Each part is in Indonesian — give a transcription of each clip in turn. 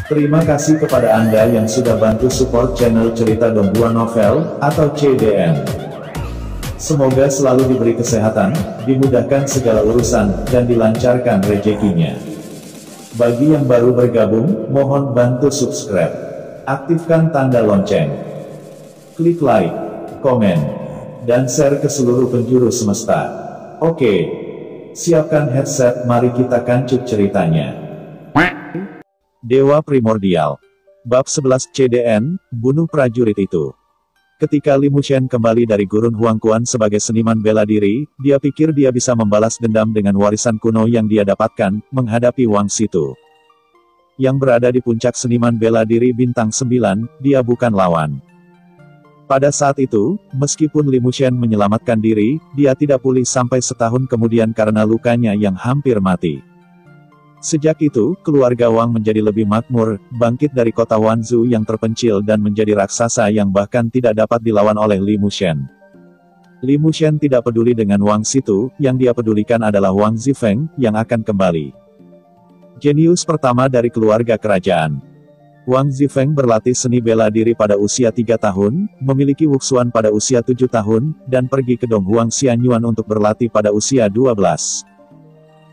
Terima kasih kepada Anda yang sudah bantu support channel Cerita Donghua Novel, atau CDN. Semoga selalu diberi kesehatan, dimudahkan segala urusan, dan dilancarkan rezekinya. Bagi yang baru bergabung, mohon bantu subscribe. Aktifkan tanda lonceng. Klik like, komen, dan share ke seluruh penjuru semesta. Oke. Siapkan headset, mari kita kancut ceritanya. Dewa Primordial. Bab 11 CDN, Bunuh Prajurit Itu. Ketika Li Mushen kembali dari Gurun Huangquan sebagai seniman bela diri, dia pikir dia bisa membalas dendam dengan warisan kuno yang dia dapatkan, menghadapi Wang Situ. Yang berada di puncak seniman bela diri bintang 9, dia bukan lawan. Pada saat itu, meskipun Li Mushen menyelamatkan diri, dia tidak pulih sampai setahun kemudian karena lukanya yang hampir mati. Sejak itu, keluarga Wang menjadi lebih makmur, bangkit dari kota Wanzhou yang terpencil dan menjadi raksasa yang bahkan tidak dapat dilawan oleh Li Mushen. Li Mushen tidak peduli dengan Wang Situ, yang dia pedulikan adalah Wang Zifeng, yang akan kembali. Jenius pertama dari keluarga kerajaan. Wang Zifeng berlatih seni bela diri pada usia 3 tahun, memiliki wuxuan pada usia 7 tahun, dan pergi ke Donghuang Xianyuan untuk berlatih pada usia 12.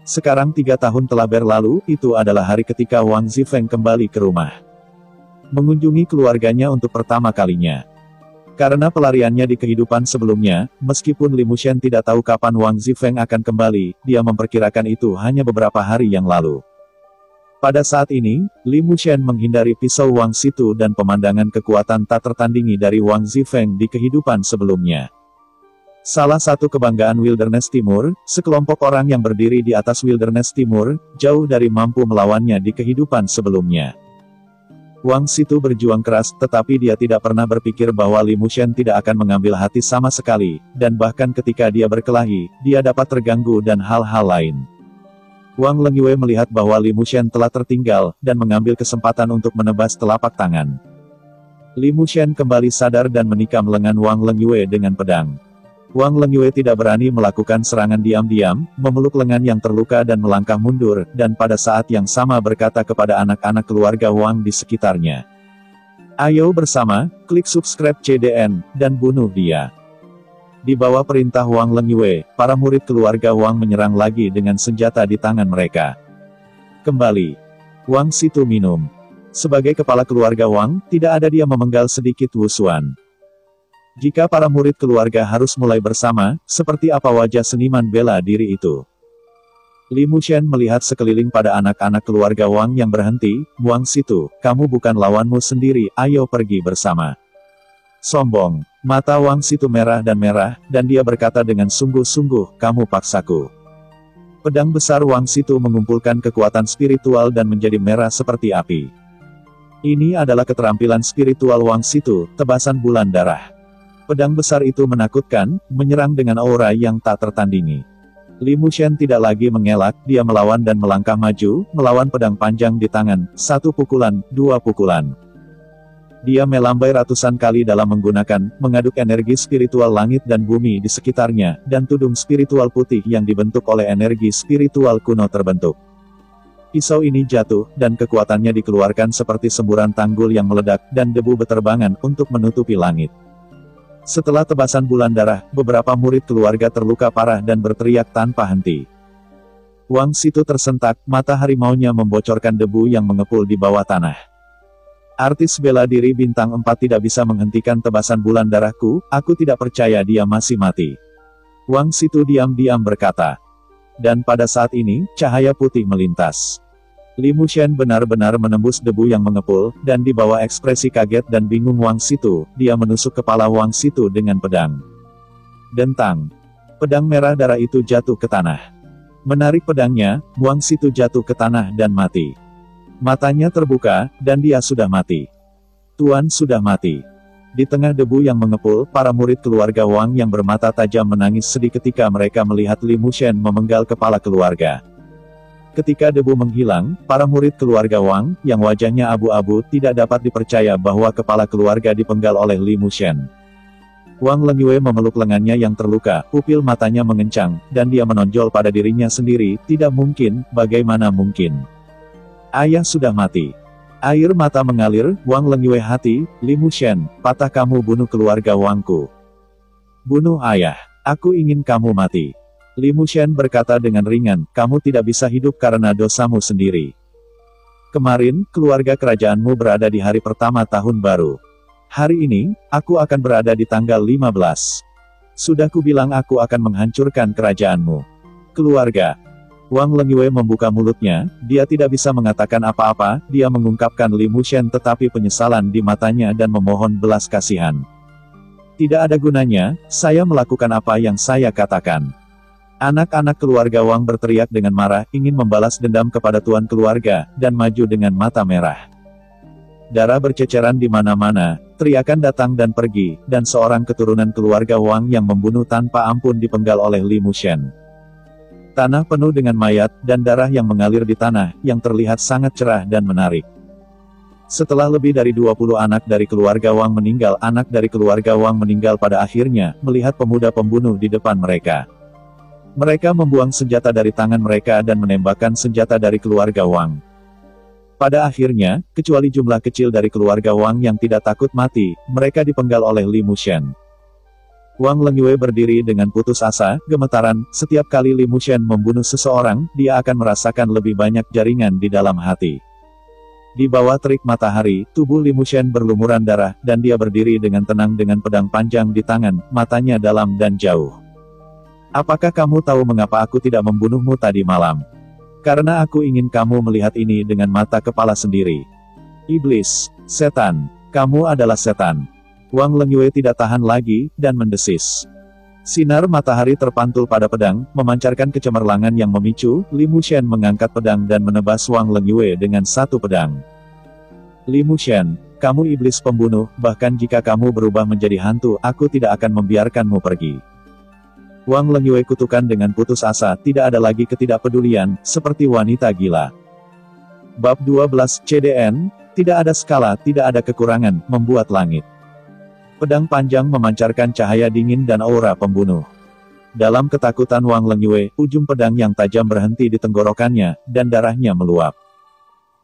Sekarang 3 tahun telah berlalu, itu adalah hari ketika Wang Zifeng kembali ke rumah. Mengunjungi keluarganya untuk pertama kalinya. Karena pelariannya di kehidupan sebelumnya, meskipun Li Mushen tidak tahu kapan Wang Zifeng akan kembali, dia memperkirakan itu hanya beberapa hari yang lalu. Pada saat ini, Li Mushen menghindari pisau Wang Situ dan pemandangan kekuatan tak tertandingi dari Wang Zifeng di kehidupan sebelumnya. Salah satu kebanggaan Wilderness Timur, sekelompok orang yang berdiri di atas Wilderness Timur, jauh dari mampu melawannya di kehidupan sebelumnya. Wang Situ berjuang keras, tetapi dia tidak pernah berpikir bahwa Li Mushen tidak akan mengambil hati sama sekali, dan bahkan ketika dia berkelahi, dia dapat terganggu dan hal-hal lain. Wang Lengyue melihat bahwa Li Mushen telah tertinggal, dan mengambil kesempatan untuk menebas telapak tangan. Li Mushen kembali sadar dan menikam lengan Wang Lengyue dengan pedang. Wang Lengyue tidak berani melakukan serangan diam-diam, memeluk lengan yang terluka dan melangkah mundur, dan pada saat yang sama berkata kepada anak-anak keluarga Wang di sekitarnya. Ayo bersama, klik subscribe CDN, dan bunuh dia. Di bawah perintah Wang Lengyue, para murid keluarga Wang menyerang lagi dengan senjata di tangan mereka. Kembali. Wang Situ minum. Sebagai kepala keluarga Wang, tidak ada dia memenggal sedikit wusuan. Jika para murid keluarga harus mulai bersama, seperti apa wajah seniman bela diri itu? Li Mushen melihat sekeliling pada anak-anak keluarga Wang yang berhenti. Wang Situ, kamu bukan lawanmu sendiri, ayo pergi bersama. Sombong. Mata Wang Situ merah, dan dia berkata dengan sungguh-sungguh, kamu paksaku. Pedang besar Wang Situ mengumpulkan kekuatan spiritual dan menjadi merah seperti api. Ini adalah keterampilan spiritual Wang Situ, tebasan bulan darah. Pedang besar itu menakutkan, menyerang dengan aura yang tak tertandingi. Li Mushen tidak lagi mengelak, dia melawan dan melangkah maju, melawan pedang panjang di tangan, 1 pukulan, 2 pukulan. Dia melambai ratusan kali dalam mengaduk energi spiritual langit dan bumi di sekitarnya, dan tudung spiritual putih yang dibentuk oleh energi spiritual kuno terbentuk. Pisau ini jatuh, dan kekuatannya dikeluarkan seperti semburan tanggul yang meledak, dan debu beterbangan untuk menutupi langit. Setelah tebasan bulan darah, beberapa murid keluarga terluka parah dan berteriak tanpa henti. Wang Situ tersentak, mata harimaunya membocorkan debu yang mengepul di bawah tanah. Artis bela diri bintang 4 tidak bisa menghentikan tebasan bulan darahku, aku tidak percaya dia masih mati. Wang Situ diam-diam berkata. Dan pada saat ini, cahaya putih melintas. Li Mushen benar-benar menembus debu yang mengepul, dan di bawah ekspresi kaget dan bingung Wang Situ, dia menusuk kepala Wang Situ dengan pedang. Dentang. Pedang merah darah itu jatuh ke tanah. Menarik pedangnya, Wang Situ jatuh ke tanah dan mati. Matanya terbuka, dan dia sudah mati. Tuan sudah mati. Di tengah debu yang mengepul, para murid keluarga Wang yang bermata tajam menangis sedih ketika mereka melihat Li Mushen memenggal kepala keluarga. Ketika debu menghilang, para murid keluarga Wang, yang wajahnya abu-abu, tidak dapat dipercaya bahwa kepala keluarga dipenggal oleh Li Mushen. Wang Lengyue memeluk lengannya yang terluka, pupil matanya mengencang, dan dia menonjol pada dirinya sendiri, tidak mungkin, bagaimana mungkin? Ayah sudah mati. Air mata mengalir, Wang Lengyue hati, Li Mushen, patah kamu bunuh keluarga Wangku. Bunuh ayah. Aku ingin kamu mati. Li Mushen berkata dengan ringan, kamu tidak bisa hidup karena dosamu sendiri. Kemarin, keluarga kerajaanmu berada di hari pertama tahun baru. Hari ini, aku akan berada di tanggal 15. Sudah kubilang aku akan menghancurkan kerajaanmu. Keluarga. Wang Lengyue membuka mulutnya, dia tidak bisa mengatakan apa-apa, dia mengungkapkan Li Mushen tetapi penyesalan di matanya dan memohon belas kasihan. Tidak ada gunanya, saya melakukan apa yang saya katakan. Anak-anak keluarga Wang berteriak dengan marah, ingin membalas dendam kepada tuan keluarga, dan maju dengan mata merah. Darah berceceran di mana-mana, teriakan datang dan pergi, dan seorang keturunan keluarga Wang yang membunuh tanpa ampun dipenggal oleh Li Mushen. Tanah penuh dengan mayat, dan darah yang mengalir di tanah, yang terlihat sangat cerah dan menarik. Setelah lebih dari 20 anak dari keluarga Wang meninggal, anak dari keluarga Wang meninggal pada akhirnya, melihat pemuda pembunuh di depan mereka. Mereka membuang senjata dari tangan mereka dan menembakkan senjata dari keluarga Wang. Pada akhirnya, kecuali jumlah kecil dari keluarga Wang yang tidak takut mati, mereka dipenggal oleh Li Mushen. Wang Lengyue berdiri dengan putus asa, gemetaran, setiap kali Li Mushen membunuh seseorang, dia akan merasakan lebih banyak jaringan di dalam hati. Di bawah terik matahari, tubuh Li Mushen berlumuran darah, dan dia berdiri dengan tenang dengan pedang panjang di tangan, matanya dalam dan jauh. Apakah kamu tahu mengapa aku tidak membunuhmu tadi malam? Karena aku ingin kamu melihat ini dengan mata kepala sendiri. Iblis, setan, kamu adalah setan. Wang Lengyue tidak tahan lagi, dan mendesis. Sinar matahari terpantul pada pedang, memancarkan kecemerlangan yang memicu, Li Mushen mengangkat pedang dan menebas Wang Lengyue dengan satu pedang. Li Mushen, kamu iblis pembunuh, bahkan jika kamu berubah menjadi hantu, aku tidak akan membiarkanmu pergi. Wang Lengyue kutukan dengan putus asa, tidak ada lagi ketidakpedulian, seperti wanita gila. Bab 12 CDN, tidak ada skala, tidak ada kekurangan, membuat langit. Pedang panjang memancarkan cahaya dingin dan aura pembunuh. Dalam ketakutan Wang Lengyue, ujung pedang yang tajam berhenti di tenggorokannya, dan darahnya meluap.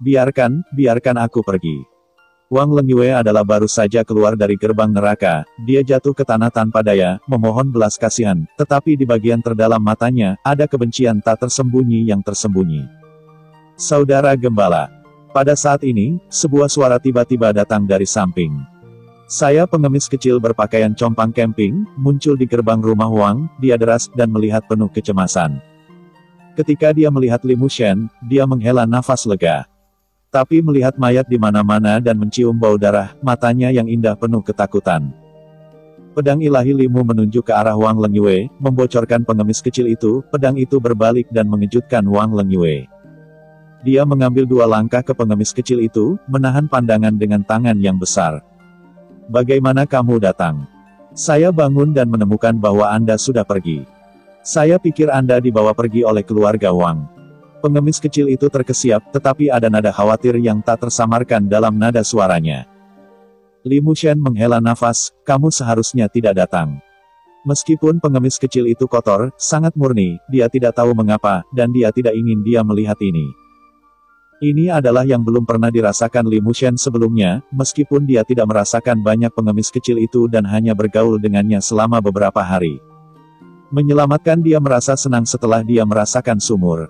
Biarkan aku pergi. Wang Lengyue adalah baru saja keluar dari gerbang neraka, dia jatuh ke tanah tanpa daya, memohon belas kasihan, tetapi di bagian terdalam matanya, ada kebencian tak tersembunyi yang tersembunyi. Saudara Gembala. Pada saat ini, sebuah suara tiba-tiba datang dari samping. Saya pengemis kecil berpakaian compang camping, muncul di gerbang rumah Wang, dia deras, dan melihat penuh kecemasan. Ketika dia melihat Li Mushen, dia menghela nafas lega. Tapi melihat mayat di mana-mana dan mencium bau darah, matanya yang indah penuh ketakutan. Pedang ilahi Limu menunjuk ke arah Wang Lengyue, membocorkan pengemis kecil itu, pedang itu berbalik dan mengejutkan Wang Lengyue. Dia mengambil 2 langkah ke pengemis kecil itu, menahan pandangan dengan tangan yang besar. Bagaimana kamu datang? Saya bangun dan menemukan bahwa Anda sudah pergi. Saya pikir Anda dibawa pergi oleh keluarga Wang. Pengemis kecil itu terkesiap, tetapi ada nada khawatir yang tak tersamarkan dalam nada suaranya. Li Mushen menghela nafas, kamu seharusnya tidak datang. Meskipun pengemis kecil itu kotor, sangat murni, dia tidak tahu mengapa, dan dia tidak ingin dia melihat ini. Ini adalah yang belum pernah dirasakan Li Mushen sebelumnya, meskipun dia tidak merasakan banyak pengemis kecil itu dan hanya bergaul dengannya selama beberapa hari. Menyelamatkan dia merasa senang setelah dia merasakan sumur.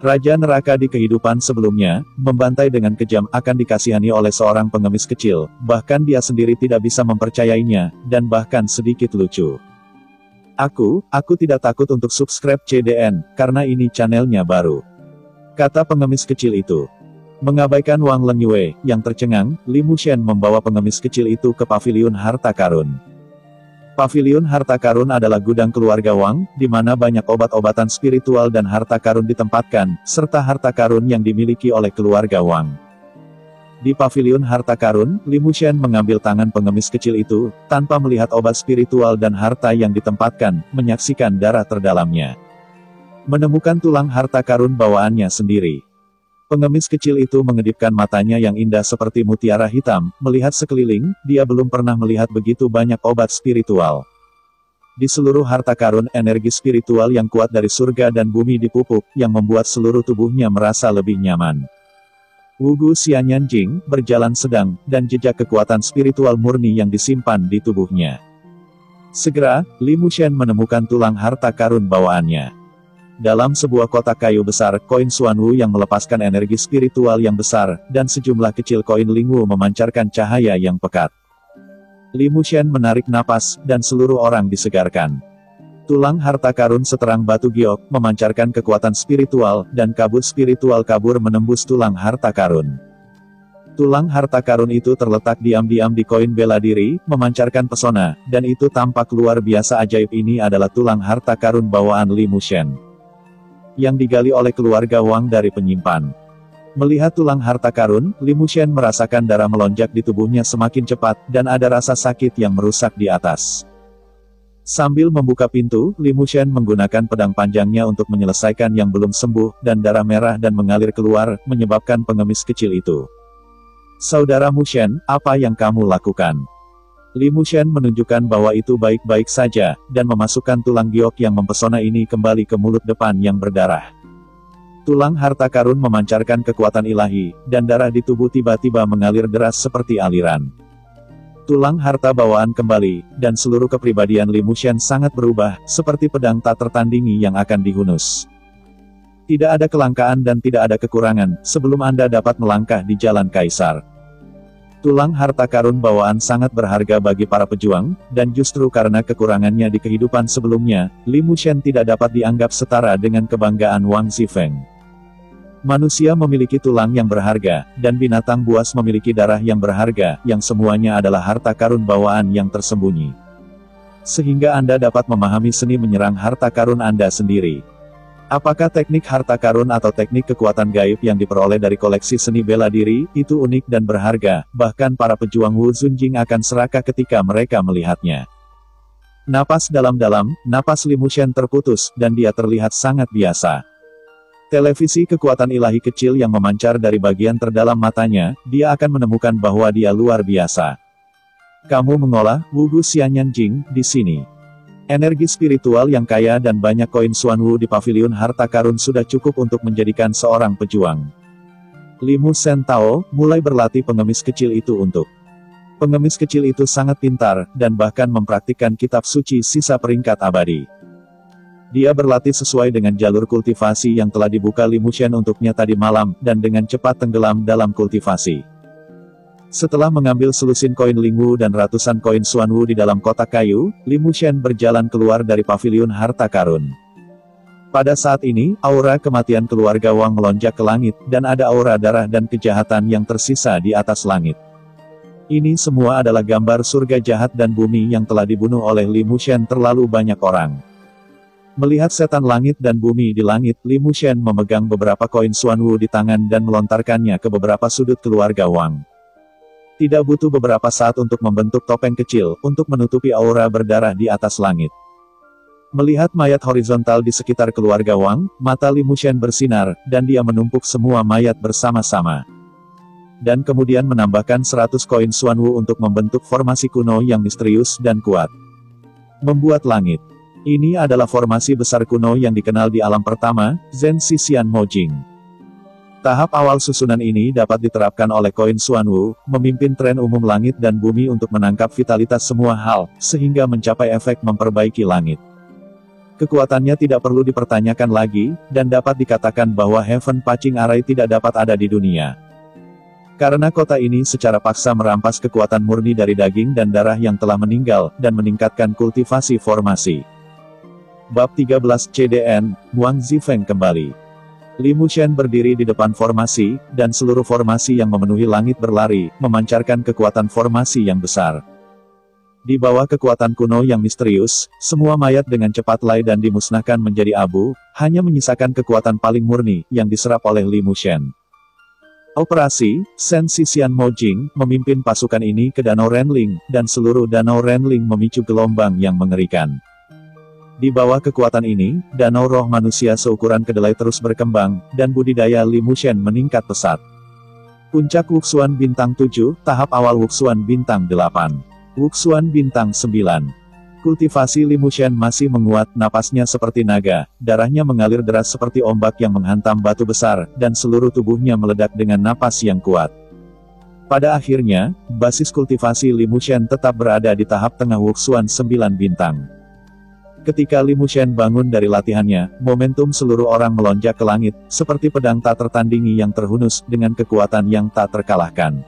Raja neraka di kehidupan sebelumnya, membantai dengan kejam akan dikasihani oleh seorang pengemis kecil, bahkan dia sendiri tidak bisa mempercayainya, dan bahkan sedikit lucu. Aku tidak takut untuk subscribe CDN, karena ini channelnya baru. Kata pengemis kecil itu. Mengabaikan Wang Lengyue, yang tercengang, Li Mushen membawa pengemis kecil itu ke paviliun harta karun. Paviliun harta karun adalah gudang keluarga Wang, di mana banyak obat-obatan spiritual dan harta karun ditempatkan, serta harta karun yang dimiliki oleh keluarga Wang. Di paviliun harta karun, Li Mushen mengambil tangan pengemis kecil itu, tanpa melihat obat spiritual dan harta yang ditempatkan, menyaksikan darah terdalamnya. Menemukan tulang harta karun bawaannya sendiri. Pengemis kecil itu mengedipkan matanya yang indah seperti mutiara hitam, melihat sekeliling, dia belum pernah melihat begitu banyak obat spiritual. Di seluruh harta karun, energi spiritual yang kuat dari surga dan bumi dipupuk, yang membuat seluruh tubuhnya merasa lebih nyaman. Wugu Xianyan Jing, berjalan sedang, dan jejak kekuatan spiritual murni yang disimpan di tubuhnya. Segera, Li Mushen menemukan tulang harta karun bawaannya. Dalam sebuah kotak kayu besar, koin Xuanwu yang melepaskan energi spiritual yang besar, dan sejumlah kecil koin Lingwu memancarkan cahaya yang pekat. Li Mushen menarik napas, dan seluruh orang disegarkan. Tulang harta karun seterang batu giok, memancarkan kekuatan spiritual, dan kabut spiritual kabur menembus tulang harta karun. Tulang harta karun itu terletak diam-diam di koin bela diri, memancarkan pesona, dan itu tampak luar biasa ajaib. Ini adalah tulang harta karun bawaan Li Mushen, yang digali oleh keluarga Wang dari penyimpan. Melihat tulang harta karun, Li Mushen merasakan darah melonjak di tubuhnya semakin cepat, dan ada rasa sakit yang merusak di atas. Sambil membuka pintu, Li Mushen menggunakan pedang panjangnya untuk menyelesaikan yang belum sembuh, dan darah merah dan mengalir keluar, menyebabkan pengemis kecil itu. "Saudara Mushen, apa yang kamu lakukan?" Li Mushen menunjukkan bahwa itu baik-baik saja, dan memasukkan tulang giok yang mempesona ini kembali ke mulut depan yang berdarah. Tulang harta karun memancarkan kekuatan ilahi, dan darah di tubuh tiba-tiba mengalir deras seperti aliran. Tulang harta bawaan kembali, dan seluruh kepribadian Li Mushen sangat berubah, seperti pedang tak tertandingi yang akan dihunus. Tidak ada kelangkaan dan tidak ada kekurangan, sebelum Anda dapat melangkah di jalan kaisar. Tulang harta karun bawaan sangat berharga bagi para pejuang, dan justru karena kekurangannya di kehidupan sebelumnya, Li Mushen tidak dapat dianggap setara dengan kebanggaan Wang Zifeng. Manusia memiliki tulang yang berharga, dan binatang buas memiliki darah yang berharga, yang semuanya adalah harta karun bawaan yang tersembunyi. Sehingga Anda dapat memahami seni menyerang harta karun Anda sendiri. Apakah teknik harta karun atau teknik kekuatan gaib yang diperoleh dari koleksi seni bela diri, itu unik dan berharga, bahkan para pejuang Wu Zunjing akan serakah ketika mereka melihatnya. Napas dalam-dalam, napas Li Mushen terputus, dan dia terlihat sangat biasa. Televisi kekuatan ilahi kecil yang memancar dari bagian terdalam matanya, dia akan menemukan bahwa dia luar biasa. Kamu mengolah Wugu Xianyan Jing di sini. Energi spiritual yang kaya dan banyak koin Xuanwu di pavilion harta karun sudah cukup untuk menjadikan seorang pejuang. Li Mushen Tao mulai berlatih pengemis kecil itu untuk. Pengemis kecil itu sangat pintar, dan bahkan mempraktikkan kitab suci sisa peringkat abadi. Dia berlatih sesuai dengan jalur kultivasi yang telah dibuka Li Mushen untuknya tadi malam, dan dengan cepat tenggelam dalam kultivasi. Setelah mengambil selusin koin Lingwu dan ratusan koin Xuanwu di dalam kotak kayu, Li Mushen berjalan keluar dari pavilion harta karun. Pada saat ini, aura kematian keluarga Wang melonjak ke langit, dan ada aura darah dan kejahatan yang tersisa di atas langit. Ini semua adalah gambar surga jahat dan bumi yang telah dibunuh oleh Li Mushen terlalu banyak orang. Melihat setan langit dan bumi di langit, Li Mushen memegang beberapa koin Xuanwu di tangan dan melontarkannya ke beberapa sudut keluarga Wang. Tidak butuh beberapa saat untuk membentuk topeng kecil, untuk menutupi aura berdarah di atas langit. Melihat mayat horizontal di sekitar keluarga Wang, mata Li Mushen bersinar, dan dia menumpuk semua mayat bersama-sama. Dan kemudian menambahkan 100 koin Xuanwu untuk membentuk formasi kuno yang misterius dan kuat. Membuat langit. Ini adalah formasi besar kuno yang dikenal di alam pertama, Zhen Xixian Mojing. Tahap awal susunan ini dapat diterapkan oleh koin Xuanwu, memimpin tren umum langit dan bumi untuk menangkap vitalitas semua hal, sehingga mencapai efek memperbaiki langit. Kekuatannya tidak perlu dipertanyakan lagi, dan dapat dikatakan bahwa Heaven Paching Array tidak dapat ada di dunia. Karena kota ini secara paksa merampas kekuatan murni dari daging dan darah yang telah meninggal, dan meningkatkan kultivasi formasi. Bab 13 CDN, Wang Zifeng kembali. Li Mushen berdiri di depan formasi, dan seluruh formasi yang memenuhi langit berlari, memancarkan kekuatan formasi yang besar. Di bawah kekuatan kuno yang misterius, semua mayat dengan cepat lari dan dimusnahkan menjadi abu, hanya menyisakan kekuatan paling murni, yang diserap oleh Li Mushen. Operasi, Zhen Xixian Mojing, memimpin pasukan ini ke Danau Renling, dan seluruh Danau Renling memicu gelombang yang mengerikan. Di bawah kekuatan ini, danau roh manusia seukuran kedelai terus berkembang, dan budidaya Li Mushen meningkat pesat. Puncak Wuxuan Bintang 7, tahap awal Wuxuan Bintang 8. Wuxuan Bintang 9. Kultivasi Li Mushen masih menguat, napasnya seperti naga, darahnya mengalir deras seperti ombak yang menghantam batu besar, dan seluruh tubuhnya meledak dengan napas yang kuat. Pada akhirnya, basis kultivasi Li Mushen tetap berada di tahap tengah Wuxuan 9 bintang. Ketika Li Mushen bangun dari latihannya, momentum seluruh orang melonjak ke langit, seperti pedang tak tertandingi yang terhunus, dengan kekuatan yang tak terkalahkan.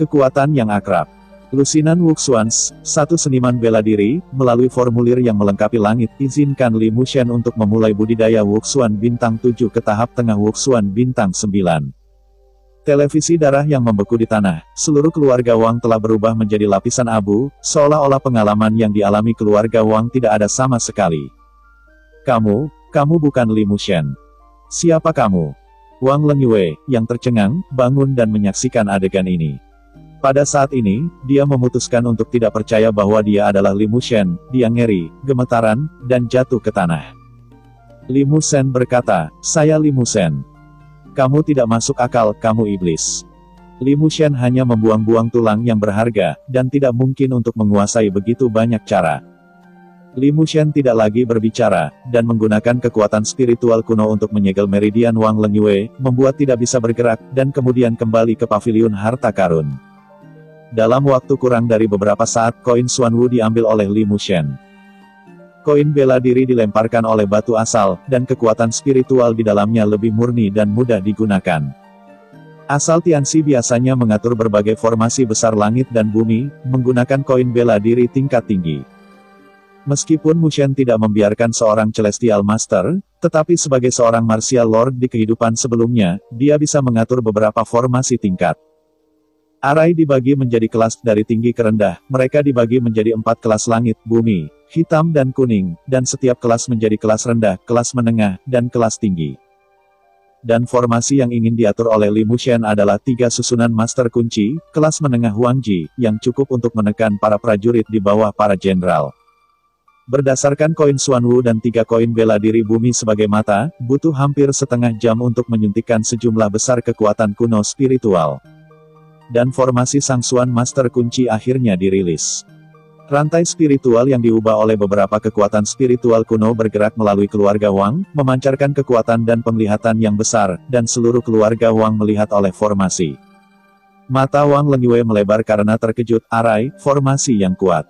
Kekuatan yang akrab. Lusinan Wuxuans, satu seniman bela diri, melalui formulir yang melengkapi langit, izinkan Li Mushen untuk memulai budidaya Wuxuan bintang 7 ke tahap tengah Wuxuan bintang 9. Televisi darah yang membeku di tanah, seluruh keluarga Wang telah berubah menjadi lapisan abu, seolah-olah pengalaman yang dialami keluarga Wang tidak ada sama sekali. Kamu bukan Li Mushen. Siapa kamu? Wang Lengyue, yang tercengang, bangun dan menyaksikan adegan ini. Pada saat ini, dia memutuskan untuk tidak percaya bahwa dia adalah Li Mushen. Dia ngeri, gemetaran, dan jatuh ke tanah. Li Mushen berkata, "Saya Li Mushen. Kamu tidak masuk akal, kamu iblis." Li Mushen hanya membuang-buang tulang yang berharga, dan tidak mungkin untuk menguasai begitu banyak cara. Li Mushen tidak lagi berbicara, dan menggunakan kekuatan spiritual kuno untuk menyegel meridian Wang Lengyue, membuat tidak bisa bergerak, dan kemudian kembali ke paviliun harta karun. Dalam waktu kurang dari beberapa saat, koin Xuanwu diambil oleh Li Mushen. Koin bela diri dilemparkan oleh batu asal, dan kekuatan spiritual di dalamnya lebih murni dan mudah digunakan. Asal Tianxi biasanya mengatur berbagai formasi besar langit dan bumi, menggunakan koin bela diri tingkat tinggi. Meskipun Mushen tidak membiarkan seorang Celestial Master, tetapi sebagai seorang Martial Lord di kehidupan sebelumnya, dia bisa mengatur beberapa formasi tingkat. Arai dibagi menjadi kelas dari tinggi ke rendah, mereka dibagi menjadi 4 kelas langit, bumi, hitam dan kuning, dan setiap kelas menjadi kelas rendah, kelas menengah, dan kelas tinggi. Dan formasi yang ingin diatur oleh Li Mushen adalah 3 susunan master kunci, kelas menengah Huangji, yang cukup untuk menekan para prajurit di bawah para jenderal. Berdasarkan koin Xuanwu dan 3 koin bela diri bumi sebagai mata, butuh hampir setengah jam untuk menyuntikkan sejumlah besar kekuatan kuno spiritual. Dan formasi Sangsuan Master Kunci akhirnya dirilis. Rantai spiritual yang diubah oleh beberapa kekuatan spiritual kuno bergerak melalui keluarga Wang, memancarkan kekuatan dan penglihatan yang besar, dan seluruh keluarga Wang melihat oleh formasi. Mata Wang Lengyue melebar karena terkejut, arai, formasi yang kuat.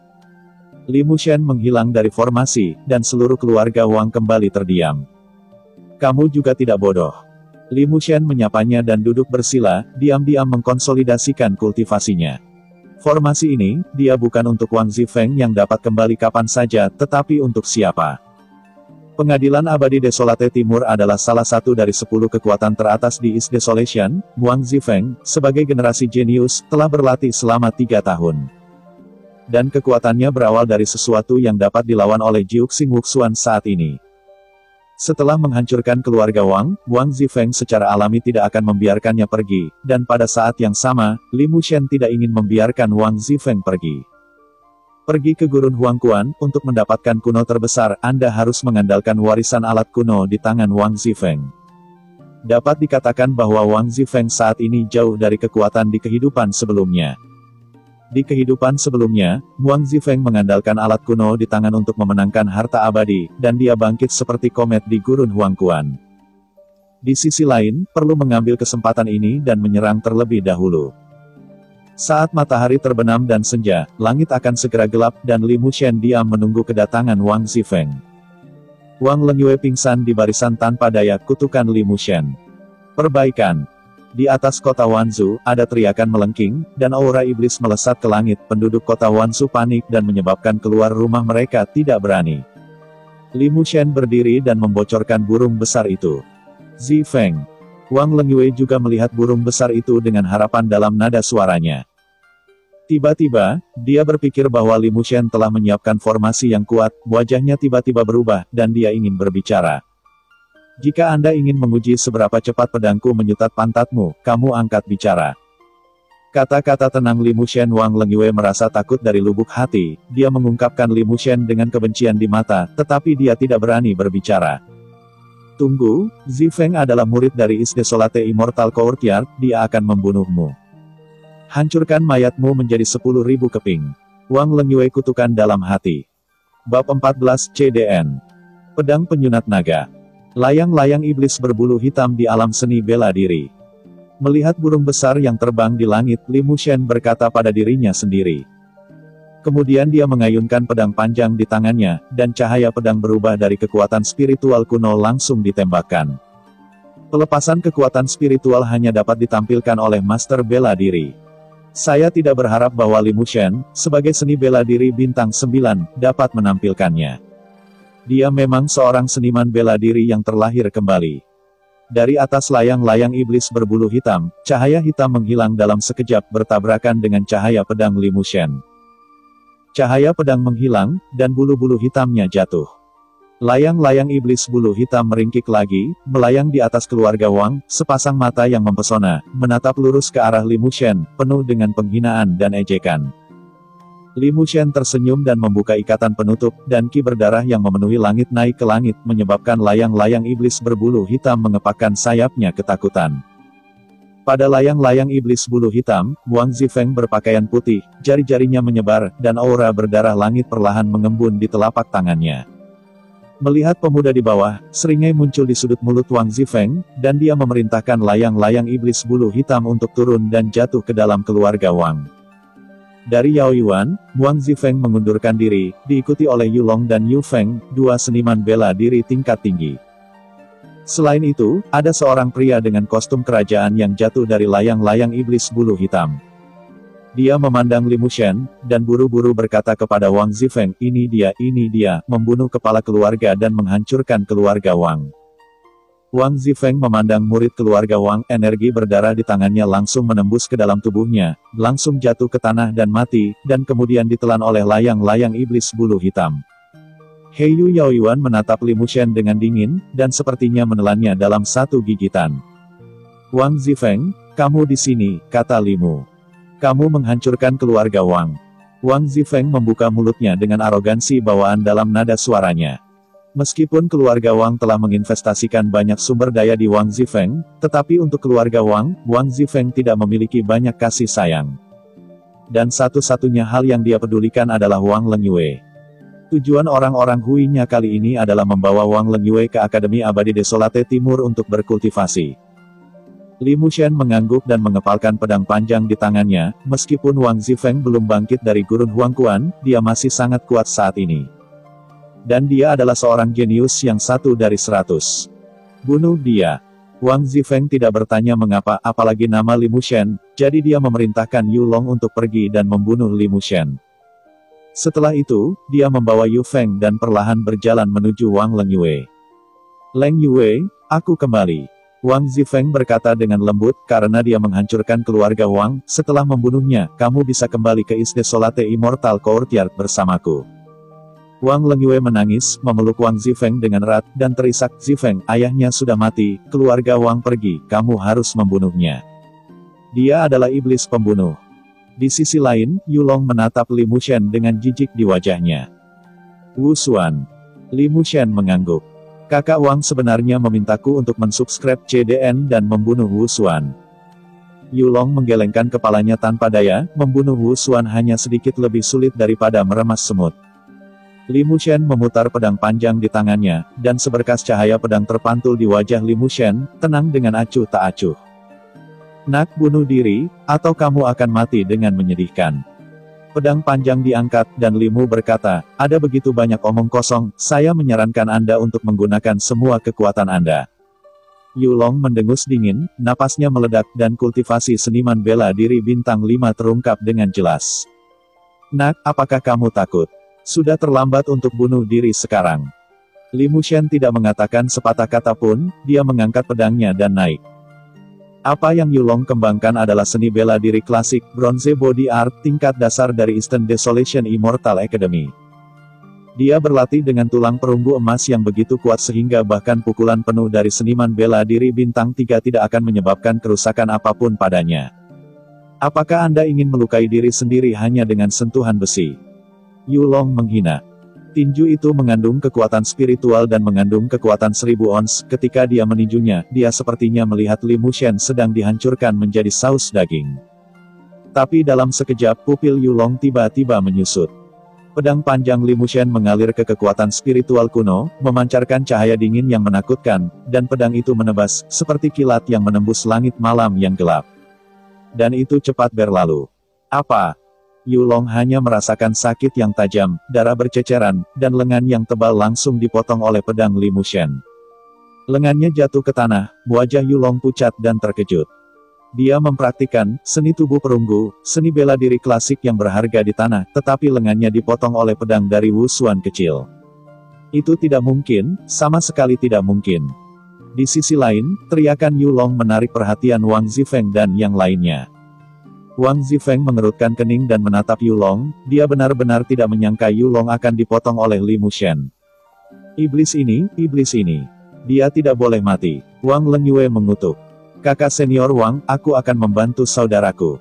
Li Mushen menghilang dari formasi, dan seluruh keluarga Wang kembali terdiam. Kamu juga tidak bodoh. Li Mushen menyapanya dan duduk bersila, diam-diam mengkonsolidasikan kultivasinya. Formasi ini, dia bukan untuk Wang Zifeng yang dapat kembali kapan saja, tetapi untuk siapa? Pengadilan Abadi Desolate Timur adalah salah satu dari 10 kekuatan teratas di East Desolation. Wang Zifeng, sebagai generasi jenius, telah berlatih selama 3 tahun. Dan kekuatannya berawal dari sesuatu yang dapat dilawan oleh Jiuxing Wuxuan saat ini. Setelah menghancurkan keluarga Wang, Wang Zifeng secara alami tidak akan membiarkannya pergi, dan pada saat yang sama, Li Mushen tidak ingin membiarkan Wang Zifeng pergi. Pergi ke Gurun Huangquan, untuk mendapatkan kuno terbesar, Anda harus mengandalkan warisan alat kuno di tangan Wang Zifeng. Dapat dikatakan bahwa Wang Zifeng saat ini jauh dari kekuatan di kehidupan sebelumnya. Di kehidupan sebelumnya, Wang Zifeng mengandalkan alat kuno di tangan untuk memenangkan harta abadi, dan dia bangkit seperti komet di Gurun Huangquan. Di sisi lain, perlu mengambil kesempatan ini dan menyerang terlebih dahulu. Saat matahari terbenam dan senja, langit akan segera gelap, dan Li Mushen diam menunggu kedatangan Wang Zifeng. Wang Lengyue pingsan di barisan tanpa daya, kutukan Li Mushen. Perbaikan. Di atas kota Wanzhou, ada teriakan melengking, dan aura iblis melesat ke langit. Penduduk kota Wanzhou panik dan menyebabkan keluar rumah mereka tidak berani. Li Mushen berdiri dan membocorkan burung besar itu. Zifeng. Wang Lengyue juga melihat burung besar itu dengan harapan dalam nada suaranya. Tiba-tiba, dia berpikir bahwa Li Mushen telah menyiapkan formasi yang kuat, wajahnya tiba-tiba berubah, dan dia ingin berbicara. Jika Anda ingin menguji seberapa cepat pedangku menyutat pantatmu, kamu angkat bicara. Kata-kata tenang Li Mushen. Wang Lengyue merasa takut dari lubuk hati, dia mengungkapkan Li Mushen dengan kebencian di mata, tetapi dia tidak berani berbicara. Tunggu, Zifeng adalah murid dari East Desolate Immortal Courtyard, dia akan membunuhmu. Hancurkan mayatmu menjadi 10.000 keping. Wang Lengyue kutukan dalam hati. Bab 14 CDN. Pedang Penyunat Naga. Layang-layang iblis berbulu hitam di alam seni bela diri. Melihat burung besar yang terbang di langit, Li Mushen berkata pada dirinya sendiri. Kemudian dia mengayunkan pedang panjang di tangannya, dan cahaya pedang berubah dari kekuatan spiritual kuno langsung ditembakkan. Pelepasan kekuatan spiritual hanya dapat ditampilkan oleh master bela diri. Saya tidak berharap bahwa Li Mushen, sebagai seni bela diri bintang 9, dapat menampilkannya. Dia memang seorang seniman bela diri yang terlahir kembali. Dari atas layang-layang iblis berbulu hitam, cahaya hitam menghilang dalam sekejap bertabrakan dengan cahaya pedang Li Mushen. Cahaya pedang menghilang, dan bulu-bulu hitamnya jatuh. Layang-layang iblis bulu hitam meringkik lagi, melayang di atas keluarga Wang, sepasang mata yang mempesona, menatap lurus ke arah Li Mushen, penuh dengan penghinaan dan ejekan. Li Mushen tersenyum dan membuka ikatan penutup, dan ki berdarah yang memenuhi langit naik ke langit, menyebabkan layang-layang iblis berbulu hitam mengepakkan sayapnya ketakutan. Pada layang-layang iblis bulu hitam, Wang Zifeng berpakaian putih, jari-jarinya menyebar, dan aura berdarah langit perlahan mengembun di telapak tangannya. Melihat pemuda di bawah, seringai muncul di sudut mulut Wang Zifeng, dan dia memerintahkan layang-layang iblis bulu hitam untuk turun dan jatuh ke dalam keluarga Wang. Dari Yao Yuan, Wang Zifeng mengundurkan diri, diikuti oleh Yulong dan Yu Feng, dua seniman bela diri tingkat tinggi. Selain itu, ada seorang pria dengan kostum kerajaan yang jatuh dari layang-layang iblis bulu hitam. Dia memandang Li Mushen, dan buru-buru berkata kepada Wang Zifeng, ini dia, membunuh kepala keluarga dan menghancurkan keluarga Wang. Wang Zifeng memandang murid keluarga Wang, energi berdarah di tangannya langsung menembus ke dalam tubuhnya, langsung jatuh ke tanah dan mati, dan kemudian ditelan oleh layang-layang iblis bulu hitam. Heiyu Yaoyuan menatap Li Mushen dengan dingin, dan sepertinya menelannya dalam satu gigitan. Wang Zifeng, kamu di sini, kata Limu. Kamu menghancurkan keluarga Wang. Wang Zifeng membuka mulutnya dengan arogansi bawaan dalam nada suaranya. Meskipun keluarga Wang telah menginvestasikan banyak sumber daya di Wang Zifeng, tetapi untuk keluarga Wang, Wang Zifeng tidak memiliki banyak kasih sayang. Dan satu-satunya hal yang dia pedulikan adalah Wang Lengyue. Tujuan orang-orang Hui-nya kali ini adalah membawa Wang Lengyue ke Akademi Abadi Desolate Timur untuk berkultivasi. Li Mushen mengangguk dan mengepalkan pedang panjang di tangannya, meskipun Wang Zifeng belum bangkit dari gurun Huangquan, dia masih sangat kuat saat ini. Dan dia adalah seorang jenius yang 1 dari 100. Bunuh dia. Wang Zifeng tidak bertanya mengapa, apalagi nama Li Mushen, jadi dia memerintahkan Yulong untuk pergi dan membunuh Li Mushen. Setelah itu, dia membawa Yu Feng dan perlahan berjalan menuju Wang Lengyue. Leng Yue, aku kembali. Wang Zifeng berkata dengan lembut, karena dia menghancurkan keluarga Wang, setelah membunuhnya, kamu bisa kembali ke Is Desolate Immortal Courtyard bersamaku. Wang Lengyue menangis, memeluk Wang Zifeng dengan erat, dan terisak, Zifeng, ayahnya sudah mati, keluarga Wang pergi, kamu harus membunuhnya. Dia adalah iblis pembunuh. Di sisi lain, Yulong menatap Li Mushen dengan jijik di wajahnya. Wu Xuan. Li Mushen mengangguk. Kakak Wang sebenarnya memintaku untuk mensubscribe CDN dan membunuh Wu Xuan. Yulong menggelengkan kepalanya tanpa daya, membunuh Wu Xuan hanya sedikit lebih sulit daripada meremas semut. Li Mushen memutar pedang panjang di tangannya, dan seberkas cahaya pedang terpantul di wajah Li Mushen, tenang dengan acuh tak acuh. Nak, bunuh diri, atau kamu akan mati dengan menyedihkan. Pedang panjang diangkat, dan Limu berkata, ada begitu banyak omong kosong, saya menyarankan Anda untuk menggunakan semua kekuatan Anda. Yulong mendengus dingin, napasnya meledak, dan kultivasi seniman bela diri bintang 5 terungkap dengan jelas. Nak, apakah kamu takut? Sudah terlambat untuk bunuh diri sekarang. Li Mushen tidak mengatakan sepatah kata pun, dia mengangkat pedangnya dan naik. Apa yang Yulong kembangkan adalah seni bela diri klasik, bronze body art, tingkat dasar dari Eastern Desolation Immortal Academy. Dia berlatih dengan tulang perunggu emas yang begitu kuat sehingga bahkan pukulan penuh dari seniman bela diri bintang 3 tidak akan menyebabkan kerusakan apapun padanya. Apakah Anda ingin melukai diri sendiri hanya dengan sentuhan besi? Yulong menghina. Tinju itu mengandung kekuatan spiritual dan mengandung kekuatan 1000 ons, ketika dia meninjunya, dia sepertinya melihat Li Mushen sedang dihancurkan menjadi saus daging. Tapi dalam sekejap pupil Yulong tiba-tiba menyusut. Pedang panjang Li Mushen mengalir ke kekuatan spiritual kuno, memancarkan cahaya dingin yang menakutkan, dan pedang itu menebas, seperti kilat yang menembus langit malam yang gelap. Dan itu cepat berlalu. Apa? Yulong hanya merasakan sakit yang tajam, darah berceceran, dan lengan yang tebal langsung dipotong oleh pedang Li Mushen. Lengannya jatuh ke tanah, wajah Yulong pucat dan terkejut. Dia mempraktikkan seni tubuh perunggu, seni bela diri klasik yang berharga di tanah, tetapi lengannya dipotong oleh pedang dari wusuan kecil. Itu tidak mungkin, sama sekali tidak mungkin. Di sisi lain, teriakan Yulong menarik perhatian Wang Zifeng dan yang lainnya. Wang Zifeng mengerutkan kening dan menatap Yulong, dia benar-benar tidak menyangka Yulong akan dipotong oleh Li Mushen. Iblis ini, dia tidak boleh mati. Wang Lengyue mengutuk. Kakak senior Wang, aku akan membantu saudaraku.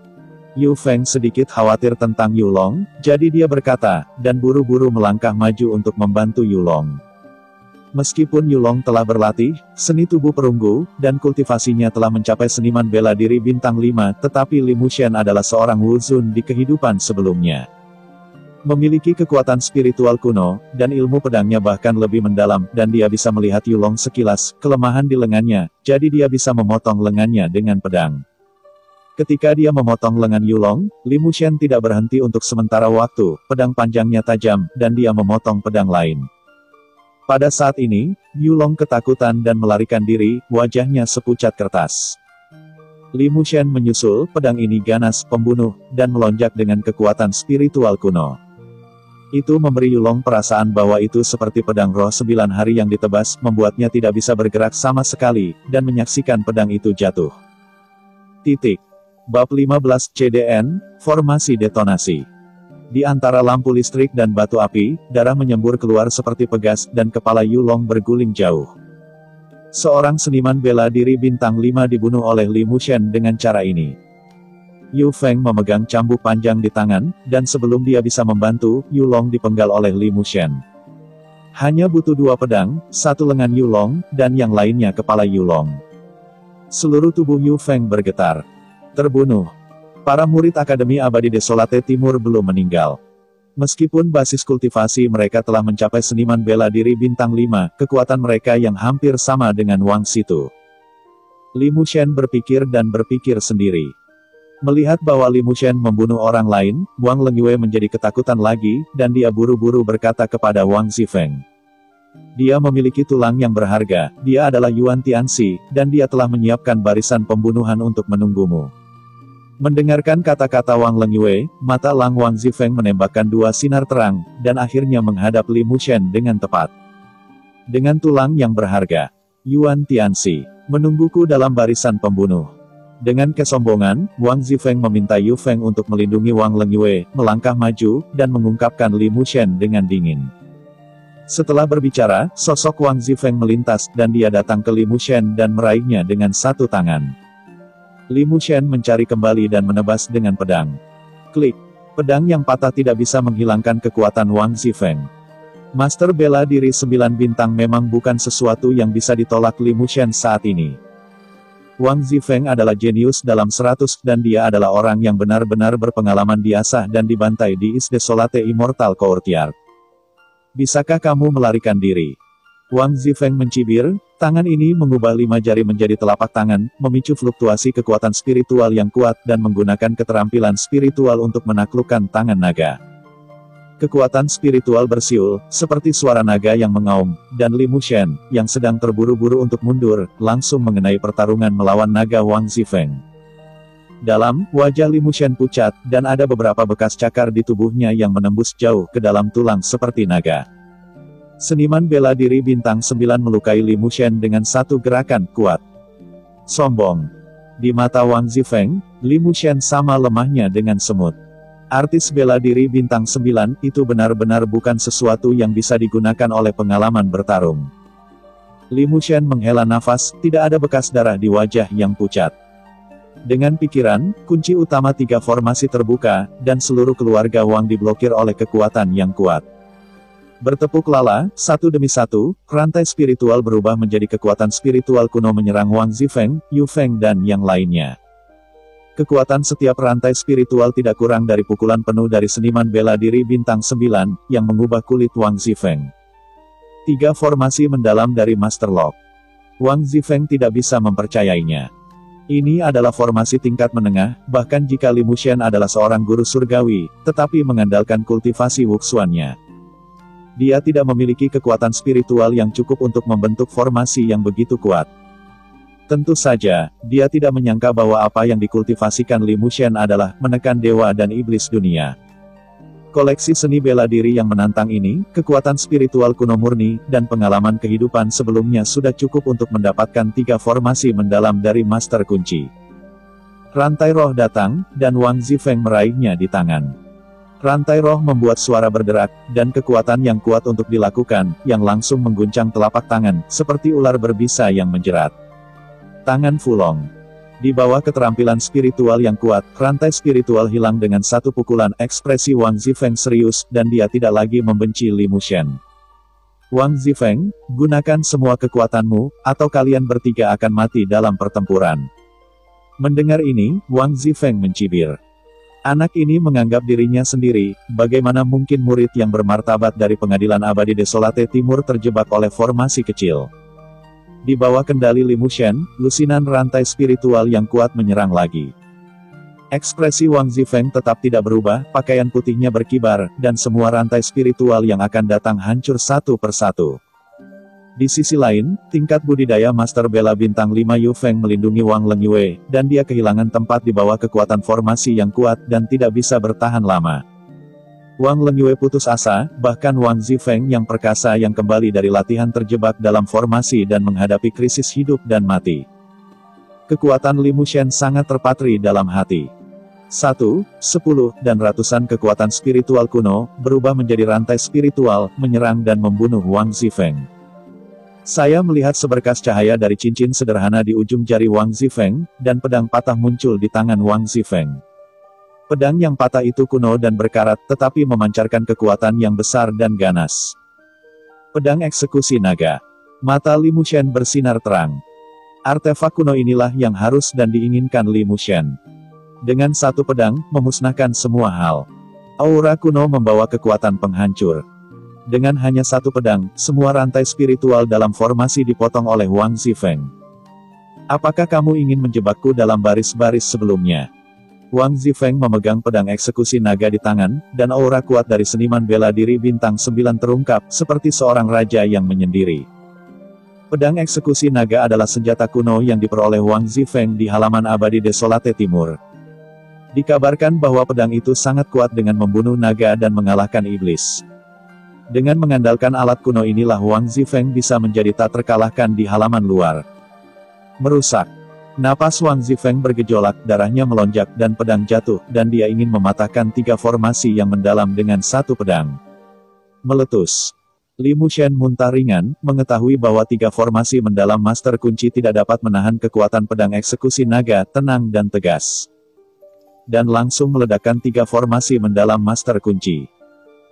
Yu Feng sedikit khawatir tentang Yulong, jadi dia berkata, dan buru-buru melangkah maju untuk membantu Yulong. Meskipun Yulong telah berlatih, seni tubuh perunggu, dan kultivasinya telah mencapai seniman bela diri bintang 5, tetapi Li Mushen adalah seorang wuzun di kehidupan sebelumnya. Memiliki kekuatan spiritual kuno, dan ilmu pedangnya bahkan lebih mendalam, dan dia bisa melihat Yulong sekilas, kelemahan di lengannya, jadi dia bisa memotong lengannya dengan pedang. Ketika dia memotong lengan Yulong, Li Mushen tidak berhenti untuk sementara waktu, pedang panjangnya tajam, dan dia memotong pedang lain. Pada saat ini, Yulong ketakutan dan melarikan diri, wajahnya sepucat kertas. Li Mushen menyusul, pedang ini ganas, pembunuh, dan melonjak dengan kekuatan spiritual kuno. Itu memberi Yulong perasaan bahwa itu seperti pedang roh 9 hari yang ditebas, membuatnya tidak bisa bergerak sama sekali, dan menyaksikan pedang itu jatuh. Bab 15 CDN, Formasi Detonasi. Di antara lampu listrik dan batu api, darah menyembur keluar seperti pegas, dan kepala Yulong berguling jauh. Seorang seniman bela diri bintang 5 dibunuh oleh Li Mushen dengan cara ini. Yu Feng memegang cambuk panjang di tangan, dan sebelum dia bisa membantu, Yulong dipenggal oleh Li Mushen. Hanya butuh 2 pedang, 1 lengan Yulong, dan yang lainnya kepala Yulong. Seluruh tubuh Yu Feng bergetar. Terbunuh. Para murid Akademi Abadi Desolate Timur belum meninggal. Meskipun basis kultivasi mereka telah mencapai seniman bela diri bintang 5, kekuatan mereka yang hampir sama dengan Wang Situ. Li Mushen berpikir dan berpikir sendiri. Melihat bahwa Li Mushen membunuh orang lain, Wang Lengyue menjadi ketakutan lagi, dan dia buru-buru berkata kepada Wang Zifeng. Dia memiliki tulang yang berharga, dia adalah Yuan Tianxi, dan dia telah menyiapkan barisan pembunuhan untuk menunggumu. Mendengarkan kata-kata Wang Lengyue, mata Lang Wang Zifeng menembakkan 2 sinar terang, dan akhirnya menghadap Li Mushen dengan tepat. Dengan tulang yang berharga, Yuan Tianxi, menungguku dalam barisan pembunuh. Dengan kesombongan, Wang Zifeng meminta Yu Feng untuk melindungi Wang Lengyue, melangkah maju, dan mengungkapkan Li Mushen dengan dingin. Setelah berbicara, sosok Wang Zifeng melintas, dan dia datang ke Li Mushen dan meraihnya dengan 1 tangan. Li Mushen mencari kembali dan menebas dengan pedang. Klik. Pedang yang patah tidak bisa menghilangkan kekuatan Wang Zifeng. Master bela diri 9 bintang memang bukan sesuatu yang bisa ditolak Li Mushen saat ini. Wang Zifeng adalah jenius dalam 100, dan dia adalah orang yang benar-benar berpengalaman diasah dan dibantai di Is Desolate Immortal Courtyard. Bisakah kamu melarikan diri? Wang Zifeng mencibir, tangan ini mengubah 5 jari menjadi telapak tangan, memicu fluktuasi kekuatan spiritual yang kuat dan menggunakan keterampilan spiritual untuk menaklukkan tangan naga. Kekuatan spiritual bersiul, seperti suara naga yang mengaum, dan Li Mushen, yang sedang terburu-buru untuk mundur, langsung mengenai pertarungan melawan naga Wang Zifeng. Dalam, wajah Li Mushen pucat, dan ada beberapa bekas cakar di tubuhnya yang menembus jauh ke dalam tulang seperti naga. Seniman bela diri bintang 9 melukai Li Mushen dengan 1 gerakan kuat. Sombong. Di mata Wang Zifeng, Li Mushen sama lemahnya dengan semut. Artis bela diri bintang 9 itu benar-benar bukan sesuatu yang bisa digunakan oleh pengalaman bertarung. Li Mushen menghela nafas, tidak ada bekas darah di wajah yang pucat. Dengan pikiran, kunci utama 3 formasi terbuka, dan seluruh keluarga Wang diblokir oleh kekuatan yang kuat. Bertepuk lala, satu demi satu, rantai spiritual berubah menjadi kekuatan spiritual kuno menyerang Wang Zifeng, Yu Feng dan yang lainnya. Kekuatan setiap rantai spiritual tidak kurang dari pukulan penuh dari seniman bela diri bintang 9, yang mengubah kulit Wang Zifeng. 3 formasi mendalam dari Master Lock. Wang Zifeng tidak bisa mempercayainya. Ini adalah formasi tingkat menengah, bahkan jika Li Mushen adalah seorang guru surgawi, tetapi mengandalkan kultivasi wuxuannya. Dia tidak memiliki kekuatan spiritual yang cukup untuk membentuk formasi yang begitu kuat. Tentu saja, dia tidak menyangka bahwa apa yang dikultivasikan Li Mushen adalah menekan dewa dan iblis dunia. Koleksi seni bela diri yang menantang ini, kekuatan spiritual kuno murni, dan pengalaman kehidupan sebelumnya sudah cukup untuk mendapatkan 3 formasi mendalam dari Master Kunci. Rantai roh datang, dan Wang Zifeng meraihnya di tangan. Rantai roh membuat suara berderak, dan kekuatan yang kuat untuk dilakukan, yang langsung mengguncang telapak tangan, seperti ular berbisa yang menjerat. Tangan Fulong. Di bawah keterampilan spiritual yang kuat, rantai spiritual hilang dengan satu pukulan. Ekspresi Wang Zifeng serius, dan dia tidak lagi membenci Li Mushen. Wang Zifeng, gunakan semua kekuatanmu, atau kalian bertiga akan mati dalam pertempuran. Mendengar ini, Wang Zifeng mencibir. Anak ini menganggap dirinya sendiri, bagaimana mungkin murid yang bermartabat dari Pengadilan Abadi Desolate Timur terjebak oleh formasi kecil. Di bawah kendali Li Mushen, lusinan rantai spiritual yang kuat menyerang lagi. Ekspresi Wang Zifeng tetap tidak berubah, pakaian putihnya berkibar, dan semua rantai spiritual yang akan datang hancur satu persatu. Di sisi lain, tingkat budidaya Master Bela Bintang 5 Yu Feng melindungi Wang Lengyue, dan dia kehilangan tempat di bawah kekuatan formasi yang kuat dan tidak bisa bertahan lama. Wang Lengyue putus asa, bahkan Wang Zifeng yang perkasa yang kembali dari latihan terjebak dalam formasi dan menghadapi krisis hidup dan mati. Kekuatan Li Mushen sangat terpatri dalam hati. 1, 10, dan ratusan kekuatan spiritual kuno, berubah menjadi rantai spiritual, menyerang dan membunuh Wang Zifeng. Saya melihat seberkas cahaya dari cincin sederhana di ujung jari Wang Zifeng, dan pedang patah muncul di tangan Wang Zifeng. Pedang yang patah itu kuno dan berkarat, tetapi memancarkan kekuatan yang besar dan ganas. Pedang eksekusi naga. Mata Li Mushen bersinar terang. Artefak kuno inilah yang harus dan diinginkan Li Mushen. Dengan satu pedang, memusnahkan semua hal. Aura kuno membawa kekuatan penghancur. Dengan hanya satu pedang, semua rantai spiritual dalam formasi dipotong oleh Wang Zifeng. Apakah kamu ingin menjebakku dalam baris-baris sebelumnya? Wang Zifeng memegang pedang eksekusi naga di tangan, dan aura kuat dari seniman bela diri bintang 9 terungkap, seperti seorang raja yang menyendiri. Pedang eksekusi naga adalah senjata kuno yang diperoleh Wang Zifeng di halaman abadi Desolate Timur. Dikabarkan bahwa pedang itu sangat kuat dengan membunuh naga dan mengalahkan iblis. Dengan mengandalkan alat kuno inilah Wang Zifeng bisa menjadi tak terkalahkan di halaman luar. Merusak. Napas Wang Zifeng bergejolak, darahnya melonjak, dan pedang jatuh, dan dia ingin mematahkan 3 formasi yang mendalam dengan satu pedang. Meletus. Li Mushen muntah ringan, mengetahui bahwa 3 formasi mendalam Master Kunci tidak dapat menahan kekuatan pedang eksekusi naga, tenang dan tegas. Dan langsung meledakkan 3 formasi mendalam Master Kunci.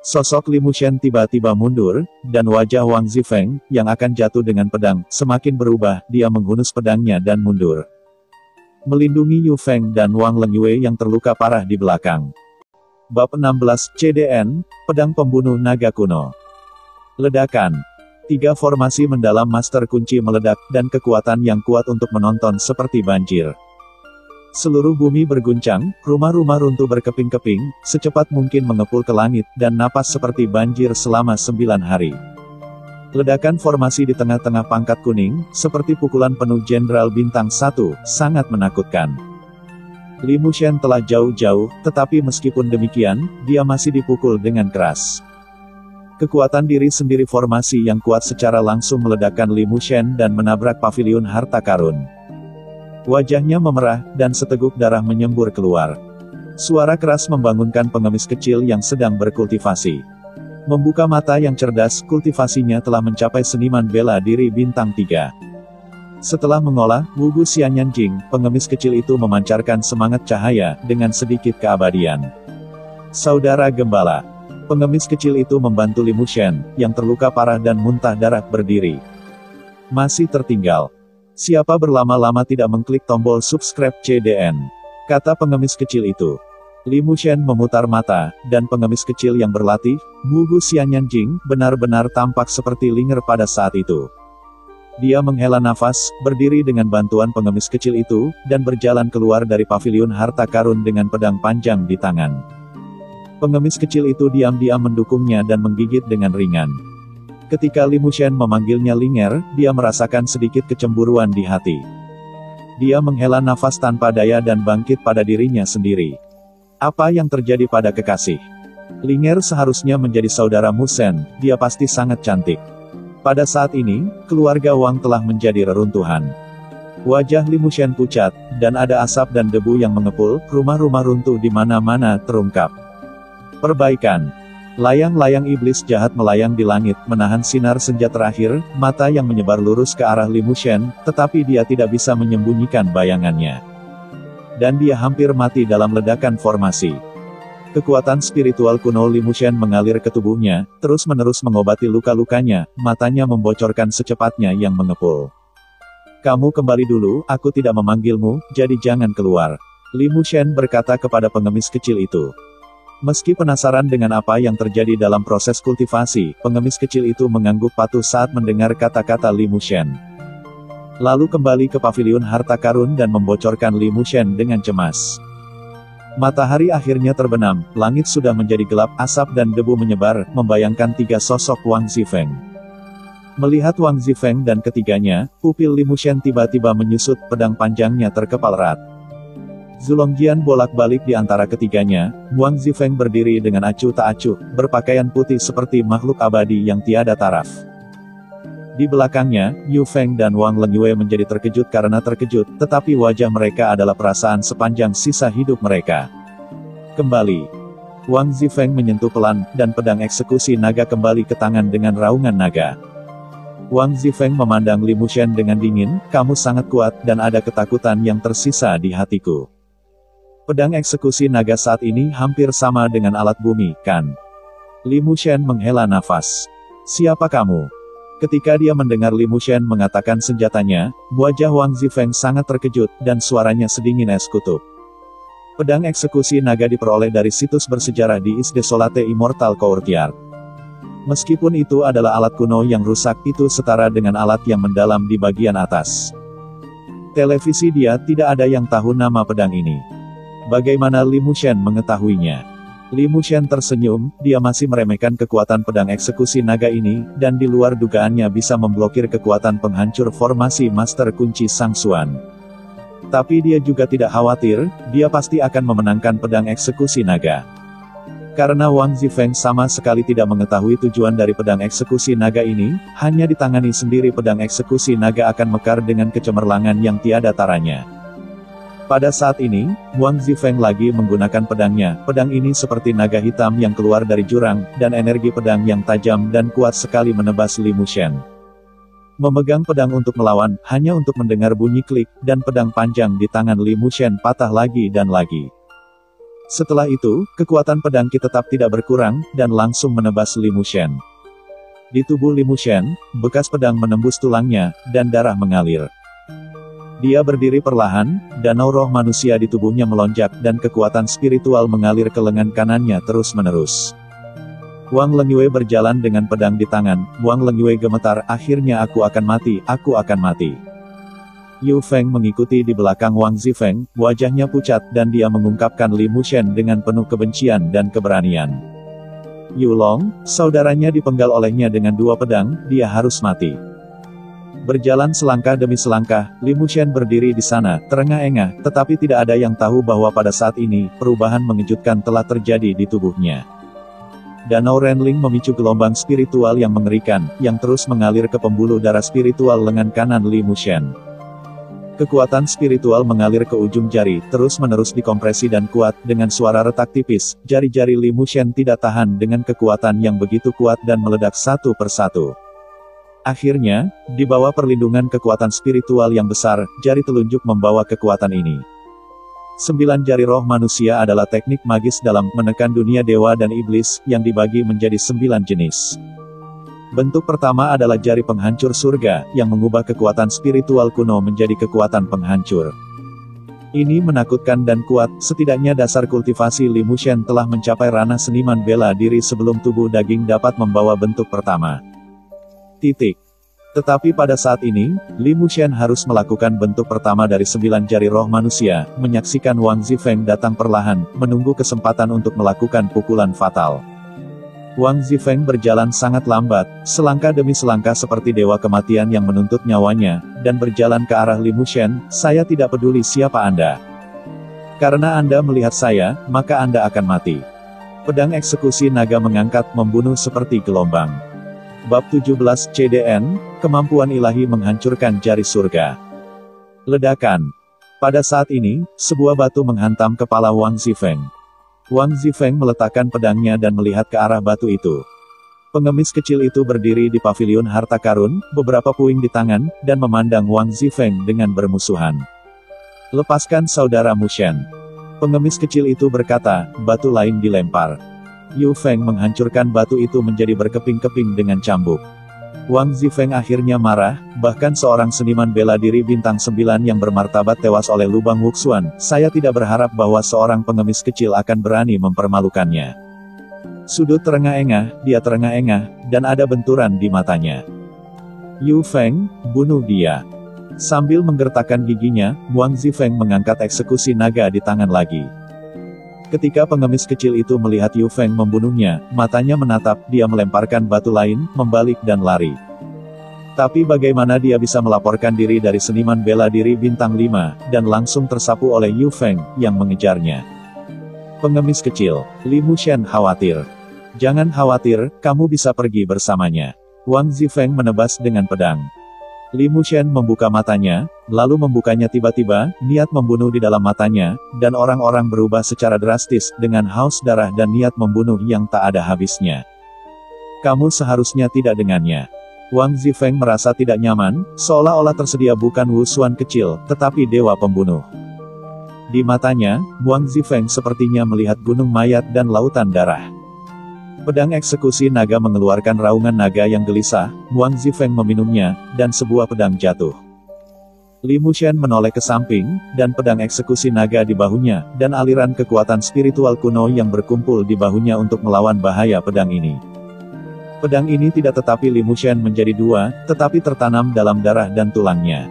Sosok Li Mushen tiba-tiba mundur, dan wajah Wang Zifeng, yang akan jatuh dengan pedang, semakin berubah. Dia menghunus pedangnya dan mundur. Melindungi Yu Feng dan Wang Lengyue yang terluka parah di belakang. Bab 16, CDN, Pedang Pembunuh Naga Kuno. Ledakan. 3 formasi mendalam Master Kunci meledak, dan kekuatan yang kuat untuk menonton seperti banjir. Seluruh bumi berguncang, rumah-rumah runtuh berkeping-keping, secepat mungkin mengepul ke langit, dan napas seperti banjir selama 9 hari. Ledakan formasi di tengah-tengah pangkat kuning, seperti pukulan penuh Jenderal Bintang 1, sangat menakutkan. Li Mushen telah jauh-jauh, tetapi meskipun demikian, dia masih dipukul dengan keras. Kekuatan diri sendiri formasi yang kuat secara langsung meledakkan Li Mushen dan menabrak paviliun harta karun. Wajahnya memerah, dan seteguk darah menyembur keluar. Suara keras membangunkan pengemis kecil yang sedang berkultivasi. Membuka mata yang cerdas, kultivasinya telah mencapai seniman bela diri bintang 3. Setelah mengolah Wugu Xianyanjing, pengemis kecil itu memancarkan semangat cahaya, dengan sedikit keabadian. Saudara Gembala. Pengemis kecil itu membantu Li Mushen, yang terluka parah dan muntah darah, berdiri. Masih tertinggal. Siapa berlama-lama tidak mengklik tombol subscribe CDN? kata pengemis kecil itu. Li Mushen memutar mata, dan pengemis kecil yang berlatih, Mugu Xianyanjing, benar-benar tampak seperti Linger pada saat itu. Dia menghela nafas, berdiri dengan bantuan pengemis kecil itu, dan berjalan keluar dari paviliun harta karun dengan pedang panjang di tangan. Pengemis kecil itu diam-diam mendukungnya dan menggigit dengan ringan. Ketika Li Mushen memanggilnya Linger, dia merasakan sedikit kecemburuan di hati. Dia menghela nafas tanpa daya dan bangkit pada dirinya sendiri. Apa yang terjadi pada kekasih? Linger seharusnya menjadi saudara Musen, dia pasti sangat cantik. Pada saat ini, keluarga Wang telah menjadi reruntuhan. Wajah Li Mushen pucat, dan ada asap dan debu yang mengepul, rumah-rumah runtuh di mana-mana terungkap. Perbaikan. Layang-layang iblis jahat melayang di langit, menahan sinar senja terakhir, mata yang menyebar lurus ke arah Li Mushen, tetapi dia tidak bisa menyembunyikan bayangannya. Dan dia hampir mati dalam ledakan formasi. Kekuatan spiritual kuno Li Mushen mengalir ke tubuhnya, terus-menerus mengobati luka-lukanya, matanya membocorkan secepatnya yang mengepul. Kamu kembali dulu, aku tidak memanggilmu, jadi jangan keluar. Li Mushen berkata kepada pengemis kecil itu. Meski penasaran dengan apa yang terjadi dalam proses kultivasi, pengemis kecil itu mengangguk patuh saat mendengar kata-kata Li Mushen. Lalu kembali ke paviliun harta karun dan membocorkan Li Mushen dengan cemas. Matahari akhirnya terbenam, langit sudah menjadi gelap, asap dan debu menyebar, membayangkan tiga sosok Wang Zifeng. Melihat Wang Zifeng dan ketiganya, pupil Li Mushen tiba-tiba menyusut, pedang panjangnya terkepal erat. Zulongjian bolak-balik di antara ketiganya, Wang Zifeng berdiri dengan acuh tak acuh, berpakaian putih seperti makhluk abadi yang tiada taraf. Di belakangnya, Yu Feng dan Wang Lengyue menjadi terkejut karena terkejut, tetapi wajah mereka adalah perasaan sepanjang sisa hidup mereka. Kembali. Wang Zifeng menyentuh pelan, dan pedang eksekusi naga kembali ke tangan dengan raungan naga. Wang Zifeng memandang Li Mushen dengan dingin, kamu sangat kuat, dan ada ketakutan yang tersisa di hatiku. Pedang eksekusi naga saat ini hampir sama dengan alat bumi, kan? Li Mushen menghela nafas. Siapa kamu? Ketika dia mendengar Li Mushen mengatakan senjatanya, wajah Wang Zifeng sangat terkejut, dan suaranya sedingin es kutub. Pedang eksekusi naga diperoleh dari situs bersejarah di Is Desolate Immortal Courtyard. Meskipun itu adalah alat kuno yang rusak, itu setara dengan alat yang mendalam di bagian atas. Televisi dia tidak ada yang tahu nama pedang ini. Bagaimana Li Mushen mengetahuinya? Li Mushen tersenyum, dia masih meremehkan kekuatan pedang eksekusi naga ini, dan di luar dugaannya bisa memblokir kekuatan penghancur formasi Master Kunci Sang Xuan. Tapi dia juga tidak khawatir, dia pasti akan memenangkan pedang eksekusi naga. Karena Wang Zifeng sama sekali tidak mengetahui tujuan dari pedang eksekusi naga ini, hanya ditangani sendiri pedang eksekusi naga akan mekar dengan kecemerlangan yang tiada taranya. Pada saat ini, Wang Zifeng lagi menggunakan pedangnya. Pedang ini seperti naga hitam yang keluar dari jurang, dan energi pedang yang tajam dan kuat sekali menebas Li Mushen. Memegang pedang untuk melawan, hanya untuk mendengar bunyi klik, dan pedang panjang di tangan Li Mushen patah lagi dan lagi. Setelah itu, kekuatan pedang tetap tidak berkurang, dan langsung menebas Li Mushen. Di tubuh Li Mushen, bekas pedang menembus tulangnya, dan darah mengalir. Dia berdiri perlahan, danau roh manusia di tubuhnya melonjak, dan kekuatan spiritual mengalir ke lengan kanannya terus-menerus. Wang Lengyue berjalan dengan pedang di tangan, Wang Lengyue gemetar, akhirnya aku akan mati, aku akan mati. Yu Feng mengikuti di belakang Wang Zifeng, wajahnya pucat, dan dia mengungkapkan Li Mushen dengan penuh kebencian dan keberanian. Yu Long, saudaranya dipenggal olehnya dengan dua pedang, dia harus mati. Berjalan selangkah demi selangkah, Li Mushen berdiri di sana, terengah-engah, tetapi tidak ada yang tahu bahwa pada saat ini, perubahan mengejutkan telah terjadi di tubuhnya. Danau Renling memicu gelombang spiritual yang mengerikan, yang terus mengalir ke pembuluh darah spiritual lengan kanan Li Mushen. Kekuatan spiritual mengalir ke ujung jari, terus-menerus dikompresi dan kuat, dengan suara retak tipis, jari-jari Li Mushen tidak tahan dengan kekuatan yang begitu kuat dan meledak satu persatu. Akhirnya, di bawah perlindungan kekuatan spiritual yang besar, jari telunjuk membawa kekuatan ini. 9 jari roh manusia adalah teknik magis dalam menekan dunia dewa dan iblis, yang dibagi menjadi 9 jenis. Bentuk pertama adalah jari penghancur surga, yang mengubah kekuatan spiritual kuno menjadi kekuatan penghancur. Ini menakutkan dan kuat, setidaknya dasar kultivasi Li Mushen telah mencapai ranah seniman bela diri sebelum tubuh daging dapat membawa bentuk pertama. Tetapi pada saat ini, Li Mushen harus melakukan bentuk pertama dari 9 jari roh manusia, menyaksikan Wang Zifeng datang perlahan, menunggu kesempatan untuk melakukan pukulan fatal. Wang Zifeng berjalan sangat lambat, selangkah demi selangkah seperti dewa kematian yang menuntut nyawanya, dan berjalan ke arah Li Mushen. "Saya tidak peduli siapa Anda. Karena Anda melihat saya, maka Anda akan mati." Pedang eksekusi naga mengangkat, membunuh seperti gelombang. Bab 17 CDN, Kemampuan Ilahi Menghancurkan Jari Surga. Ledakan. Pada saat ini, sebuah batu menghantam kepala Wang Zifeng. Wang Zifeng meletakkan pedangnya dan melihat ke arah batu itu. Pengemis kecil itu berdiri di pavilion harta karun, beberapa puing di tangan, dan memandang Wang Zifeng dengan bermusuhan. "Lepaskan saudara Mushen." Pengemis kecil itu berkata, batu lain dilempar. Yu Feng menghancurkan batu itu menjadi berkeping-keping dengan cambuk. Wang Zifeng akhirnya marah, bahkan seorang seniman bela diri bintang 9 yang bermartabat tewas oleh lubang Wuxuan. "Saya tidak berharap bahwa seorang pengemis kecil akan berani mempermalukannya." Sudut terengah-engah, dia terengah-engah, dan ada benturan di matanya. "Yu Feng, bunuh dia." Sambil menggertakkan giginya, Wang Zifeng mengangkat eksekusi naga di tangan lagi. Ketika pengemis kecil itu melihat Yu Feng membunuhnya, matanya menatap, dia melemparkan batu lain, membalik dan lari. Tapi bagaimana dia bisa melaporkan diri dari seniman bela diri bintang 5, dan langsung tersapu oleh Yu Feng, yang mengejarnya. Pengemis kecil, Li Mushen khawatir. "Jangan khawatir, kamu bisa pergi bersamanya." Wang Zifeng menebas dengan pedang. Li Mushen membuka matanya, lalu membukanya tiba-tiba, niat membunuh di dalam matanya, dan orang-orang berubah secara drastis, dengan haus darah dan niat membunuh yang tak ada habisnya. "Kamu seharusnya tidak dengannya." Wang Zifeng merasa tidak nyaman, seolah-olah tersedia bukan Wuxuan kecil, tetapi dewa pembunuh. Di matanya, Wang Zifeng sepertinya melihat gunung mayat dan lautan darah. Pedang eksekusi naga mengeluarkan raungan naga yang gelisah, Wang Zifeng meminumnya, dan sebuah pedang jatuh. Li Mushen menoleh ke samping, dan pedang eksekusi naga di bahunya, dan aliran kekuatan spiritual kuno yang berkumpul di bahunya untuk melawan bahaya pedang ini. Pedang ini tidak tetapi Li Mushen menjadi dua, tetapi tertanam dalam darah dan tulangnya.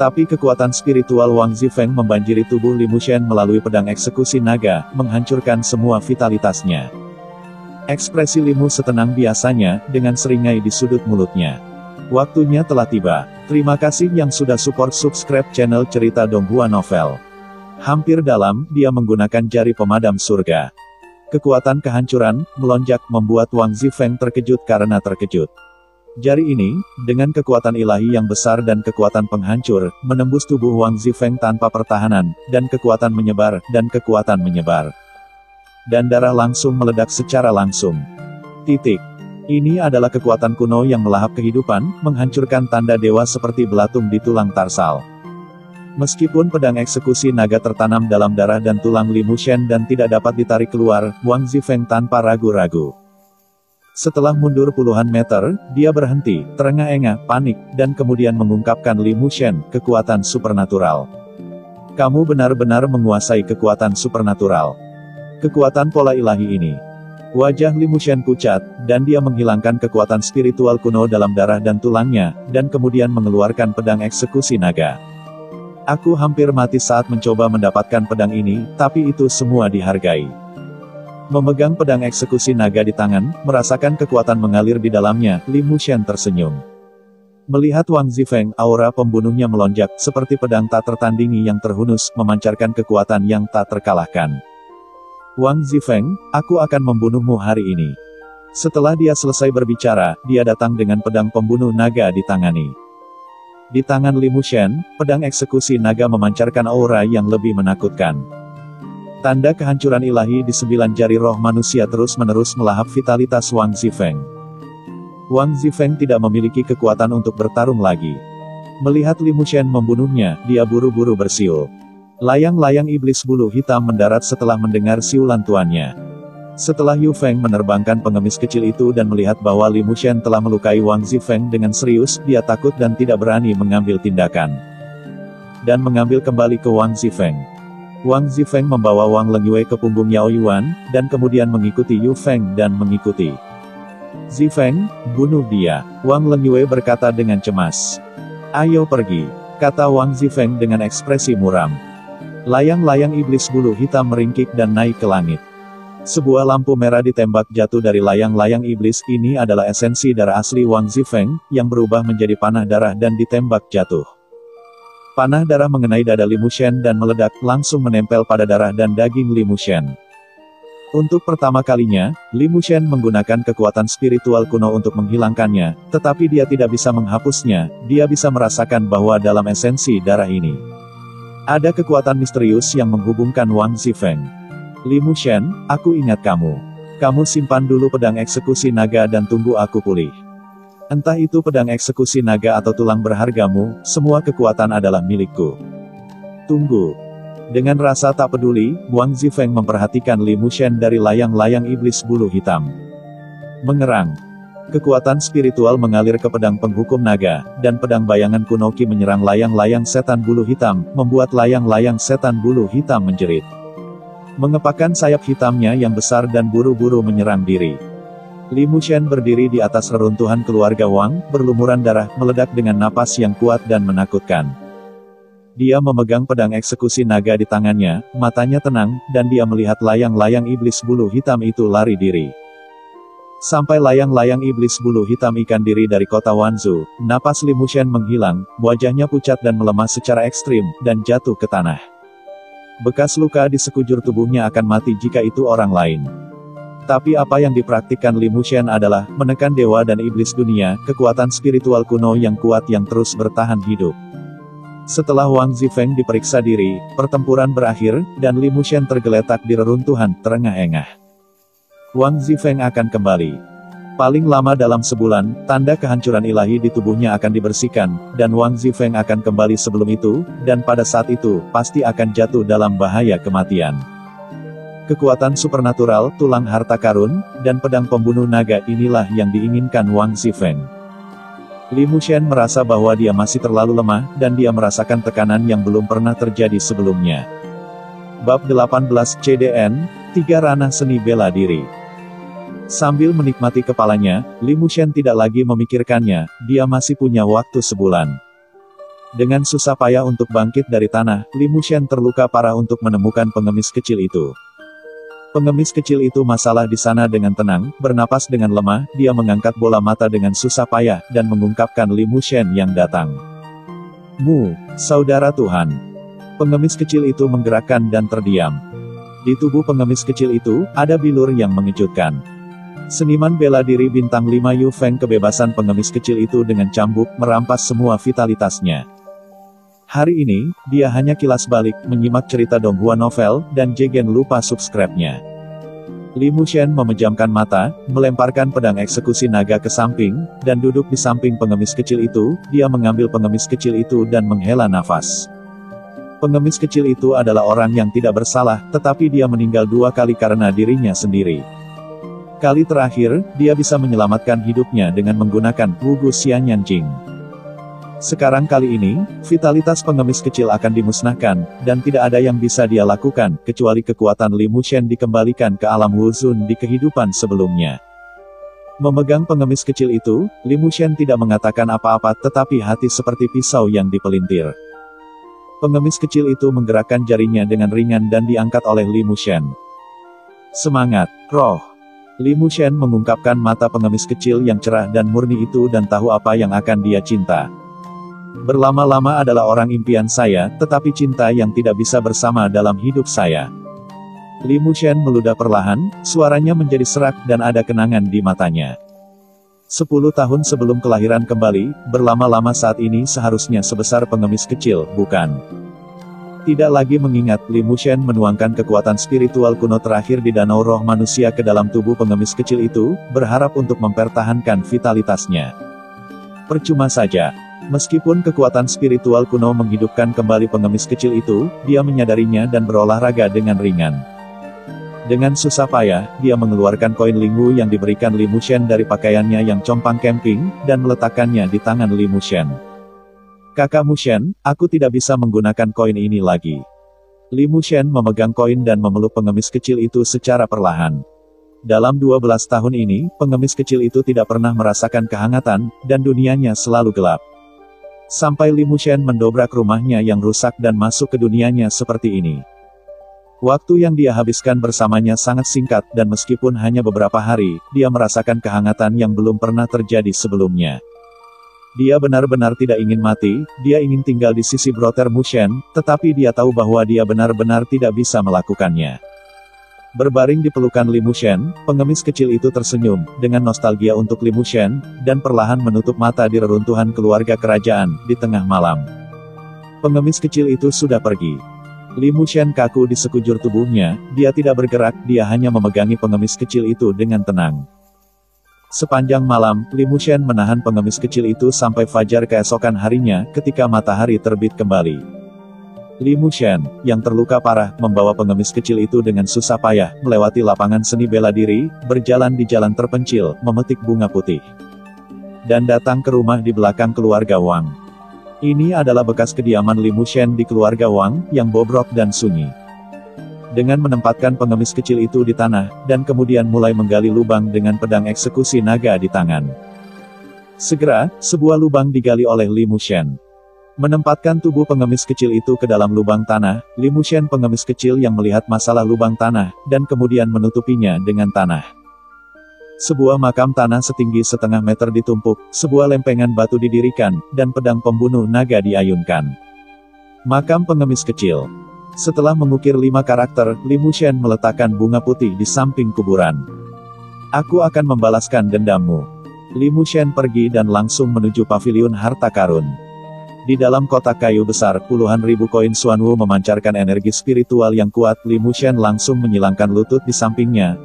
Tapi kekuatan spiritual Wang Zifeng membanjiri tubuh Li Mushen melalui pedang eksekusi naga, menghancurkan semua vitalitasnya. Ekspresi Limu setenang biasanya, dengan seringai di sudut mulutnya. Waktunya telah tiba. Terima kasih yang sudah support subscribe channel Cerita Donghua Novel. Hampir dalam, dia menggunakan jari pemadam surga. Kekuatan kehancuran, melonjak, membuat Wang Zifeng terkejut karena terkejut. Jari ini, dengan kekuatan ilahi yang besar dan kekuatan penghancur, menembus tubuh Wang Zifeng tanpa pertahanan, dan kekuatan menyebar, dan darah langsung meledak secara langsung. Ini adalah kekuatan kuno yang melahap kehidupan, menghancurkan tanda dewa seperti belatung di tulang tarsal. Meskipun pedang eksekusi naga tertanam dalam darah dan tulang Li Mushen dan tidak dapat ditarik keluar, Wang Zifeng tanpa ragu-ragu. Setelah mundur puluhan meter, dia berhenti, terengah-engah, panik, dan kemudian mengungkapkan Li Mushen, kekuatan supernatural. "Kamu benar-benar menguasai kekuatan supernatural. Kekuatan pola ilahi ini." Wajah Li Mushen pucat, dan dia menghilangkan kekuatan spiritual kuno dalam darah dan tulangnya, dan kemudian mengeluarkan pedang eksekusi naga. "Aku hampir mati saat mencoba mendapatkan pedang ini, tapi itu semua dihargai." Memegang pedang eksekusi naga di tangan, merasakan kekuatan mengalir di dalamnya, Li Mushen tersenyum. Melihat Wang Zifeng, aura pembunuhnya melonjak, seperti pedang tak tertandingi yang terhunus, memancarkan kekuatan yang tak terkalahkan. "Wang Zifeng, aku akan membunuhmu hari ini." Setelah dia selesai berbicara, dia datang dengan pedang pembunuh naga ditangani. Di tangan Li Mushen, pedang eksekusi naga memancarkan aura yang lebih menakutkan. Tanda kehancuran ilahi di 9 jari roh manusia terus-menerus melahap vitalitas Wang Zifeng. Wang Zifeng tidak memiliki kekuatan untuk bertarung lagi. Melihat Li Mushen membunuhnya, dia buru-buru bersiul. Layang-layang iblis bulu hitam mendarat setelah mendengar siulan tuannya. Setelah Yu Feng menerbangkan pengemis kecil itu dan melihat bahwa Li Mushen telah melukai Wang Zifeng dengan serius, dia takut dan tidak berani mengambil tindakan. dan mengambil kembali ke Wang Zifeng. Wang Zifeng membawa Wang Lengyue ke punggung Yao Yuan, dan kemudian mengikuti Yu Feng dan mengikuti. "Zifeng, bunuh dia," Wang Lengyue berkata dengan cemas. "Ayo pergi," kata Wang Zifeng dengan ekspresi muram. Layang-layang iblis bulu hitam meringkik dan naik ke langit. Sebuah lampu merah ditembak jatuh dari layang-layang iblis. Ini adalah esensi darah asli Wang Zifeng, yang berubah menjadi panah darah dan ditembak jatuh. Panah darah mengenai dada Li Mushen dan meledak, langsung menempel pada darah dan daging Li Mushen. Untuk pertama kalinya, Li Mushen menggunakan kekuatan spiritual kuno untuk menghilangkannya, tetapi dia tidak bisa menghapusnya. Dia bisa merasakan bahwa dalam esensi darah ini ada kekuatan misterius yang menghubungkan Wang Zifeng. "Li Mushen, aku ingat kamu. Kamu simpan dulu pedang eksekusi naga dan tunggu aku pulih. Entah itu pedang eksekusi naga atau tulang berhargamu, semua kekuatan adalah milikku. Tunggu." Dengan rasa tak peduli, Wang Zifeng memperhatikan Li Mushen dari layang-layang iblis bulu hitam. Mengerang. Kekuatan spiritual mengalir ke pedang penghukum naga, dan pedang bayangan kuno Qi menyerang layang-layang setan bulu hitam, membuat layang-layang setan bulu hitam menjerit. Mengepakkan sayap hitamnya yang besar dan buru-buru menyerang diri. Li Mushen berdiri di atas reruntuhan keluarga Wang, berlumuran darah, meledak dengan napas yang kuat dan menakutkan. Dia memegang pedang eksekusi naga di tangannya, matanya tenang, dan dia melihat layang-layang iblis bulu hitam itu lari diri. Sampai layang-layang iblis bulu hitam ikan diri dari kota Wanzhou, napas Li Mushen menghilang, wajahnya pucat dan melemah secara ekstrim, dan jatuh ke tanah. Bekas luka di sekujur tubuhnya akan mati jika itu orang lain. Tapi apa yang dipraktikkan Li Mushen adalah menekan dewa dan iblis dunia, kekuatan spiritual kuno yang kuat yang terus bertahan hidup. Setelah Wang Zifeng diperiksa diri, pertempuran berakhir, dan Li Mushen tergeletak di reruntuhan, terengah-engah. Wang Zifeng akan kembali. Paling lama dalam sebulan, tanda kehancuran ilahi di tubuhnya akan dibersihkan, dan Wang Zifeng akan kembali sebelum itu, dan pada saat itu, pasti akan jatuh dalam bahaya kematian. Kekuatan supernatural, tulang harta karun, dan pedang pembunuh naga inilah yang diinginkan Wang Zifeng. Li Mushen merasa bahwa dia masih terlalu lemah, dan dia merasakan tekanan yang belum pernah terjadi sebelumnya. Bab 18 CDN, 3 Ranah Seni Bela Diri. Sambil menikmati kepalanya, Li Mushen tidak lagi memikirkannya, dia masih punya waktu sebulan. Dengan susah payah untuk bangkit dari tanah, Li Mushen terluka parah untuk menemukan pengemis kecil itu. Pengemis kecil itu masalah di sana dengan tenang, bernapas dengan lemah, dia mengangkat bola mata dengan susah payah, dan mengungkapkan Li Mushen yang datang. "Mu, saudara Tuhan." Pengemis kecil itu menggerakkan dan terdiam. Di tubuh pengemis kecil itu, ada bilur yang mengejutkan. Seniman bela diri bintang 5 Yu Feng kebebasan pengemis kecil itu dengan cambuk, merampas semua vitalitasnya. Hari ini, dia hanya kilas balik, menyimak cerita Donghua Novel, dan jangan lupa subscribe-nya. Li Mushen memejamkan mata, melemparkan pedang eksekusi naga ke samping, dan duduk di samping pengemis kecil itu. Dia mengambil pengemis kecil itu dan menghela nafas. Pengemis kecil itu adalah orang yang tidak bersalah, tetapi dia meninggal 2 kali karena dirinya sendiri. Kali terakhir, dia bisa menyelamatkan hidupnya dengan menggunakan Wugu Xianyan Jing. Sekarang kali ini, vitalitas pengemis kecil akan dimusnahkan, dan tidak ada yang bisa dia lakukan, kecuali kekuatan Li Mushen dikembalikan ke alam Wuzun di kehidupan sebelumnya. Memegang pengemis kecil itu, Li Mushen tidak mengatakan apa-apa, tetapi hati seperti pisau yang dipelintir. Pengemis kecil itu menggerakkan jarinya dengan ringan dan diangkat oleh Li Mushen. "Semangat, roh!" Li Mushen mengungkapkan mata pengemis kecil yang cerah dan murni itu dan tahu apa yang akan dia cinta. "Berlama-lama adalah orang impian saya, tetapi cinta yang tidak bisa bersama dalam hidup saya." Li Mushen meludah perlahan, suaranya menjadi serak dan ada kenangan di matanya. 10 tahun sebelum kelahiran kembali, berlama-lama saat ini seharusnya sebesar pengemis kecil, bukan? Tidak lagi mengingat, Li Mushen menuangkan kekuatan spiritual kuno terakhir di danau roh manusia ke dalam tubuh pengemis kecil itu, berharap untuk mempertahankan vitalitasnya. Percuma saja. Meskipun kekuatan spiritual kuno menghidupkan kembali pengemis kecil itu, dia menyadarinya dan berolahraga dengan ringan. Dengan susah payah, dia mengeluarkan koin Lingwu yang diberikan Li Mushen dari pakaiannya yang compang camping, dan meletakkannya di tangan Li Mushen. Kakak Mushen, aku tidak bisa menggunakan koin ini lagi. Li Mushen memegang koin dan memeluk pengemis kecil itu secara perlahan. Dalam 12 tahun ini, pengemis kecil itu tidak pernah merasakan kehangatan, dan dunianya selalu gelap. Sampai Li Mushen mendobrak rumahnya yang rusak dan masuk ke dunianya seperti ini. Waktu yang dia habiskan bersamanya sangat singkat, dan meskipun hanya beberapa hari, dia merasakan kehangatan yang belum pernah terjadi sebelumnya. Dia benar-benar tidak ingin mati, dia ingin tinggal di sisi Brother Mushen, tetapi dia tahu bahwa dia benar-benar tidak bisa melakukannya. Berbaring di pelukan Li Mushen, pengemis kecil itu tersenyum, dengan nostalgia untuk Li Mushen, dan perlahan menutup mata di reruntuhan keluarga kerajaan, di tengah malam. Pengemis kecil itu sudah pergi. Li Mushen kaku di sekujur tubuhnya, dia tidak bergerak, dia hanya memegangi pengemis kecil itu dengan tenang. Sepanjang malam, Li Mushen menahan pengemis kecil itu sampai fajar keesokan harinya, ketika matahari terbit kembali. Li Mushen, yang terluka parah, membawa pengemis kecil itu dengan susah payah, melewati lapangan seni bela diri, berjalan di jalan terpencil, memetik bunga putih. Dan datang ke rumah di belakang keluarga Wang. Ini adalah bekas kediaman Li Mushen di keluarga Wang, yang bobrok dan sunyi. Dengan menempatkan pengemis kecil itu di tanah, dan kemudian mulai menggali lubang dengan pedang eksekusi naga di tangan. Segera, sebuah lubang digali oleh Li Mushen. Menempatkan tubuh pengemis kecil itu ke dalam lubang tanah, Li Mushen pengemis kecil yang melihat masalah lubang tanah, dan kemudian menutupinya dengan tanah. Sebuah makam tanah setinggi setengah meter ditumpuk, sebuah lempengan batu didirikan, dan pedang pembunuh naga diayunkan. Makam pengemis kecil. Setelah mengukir 5 karakter, Li Mushen meletakkan bunga putih di samping kuburan. Aku akan membalaskan dendammu. Li Mushen pergi dan langsung menuju paviliun harta karun. Di dalam kotak kayu besar, puluhan ribu koin Xuanwu memancarkan energi spiritual yang kuat. Li Mushen langsung menyilangkan lutut di sampingnya,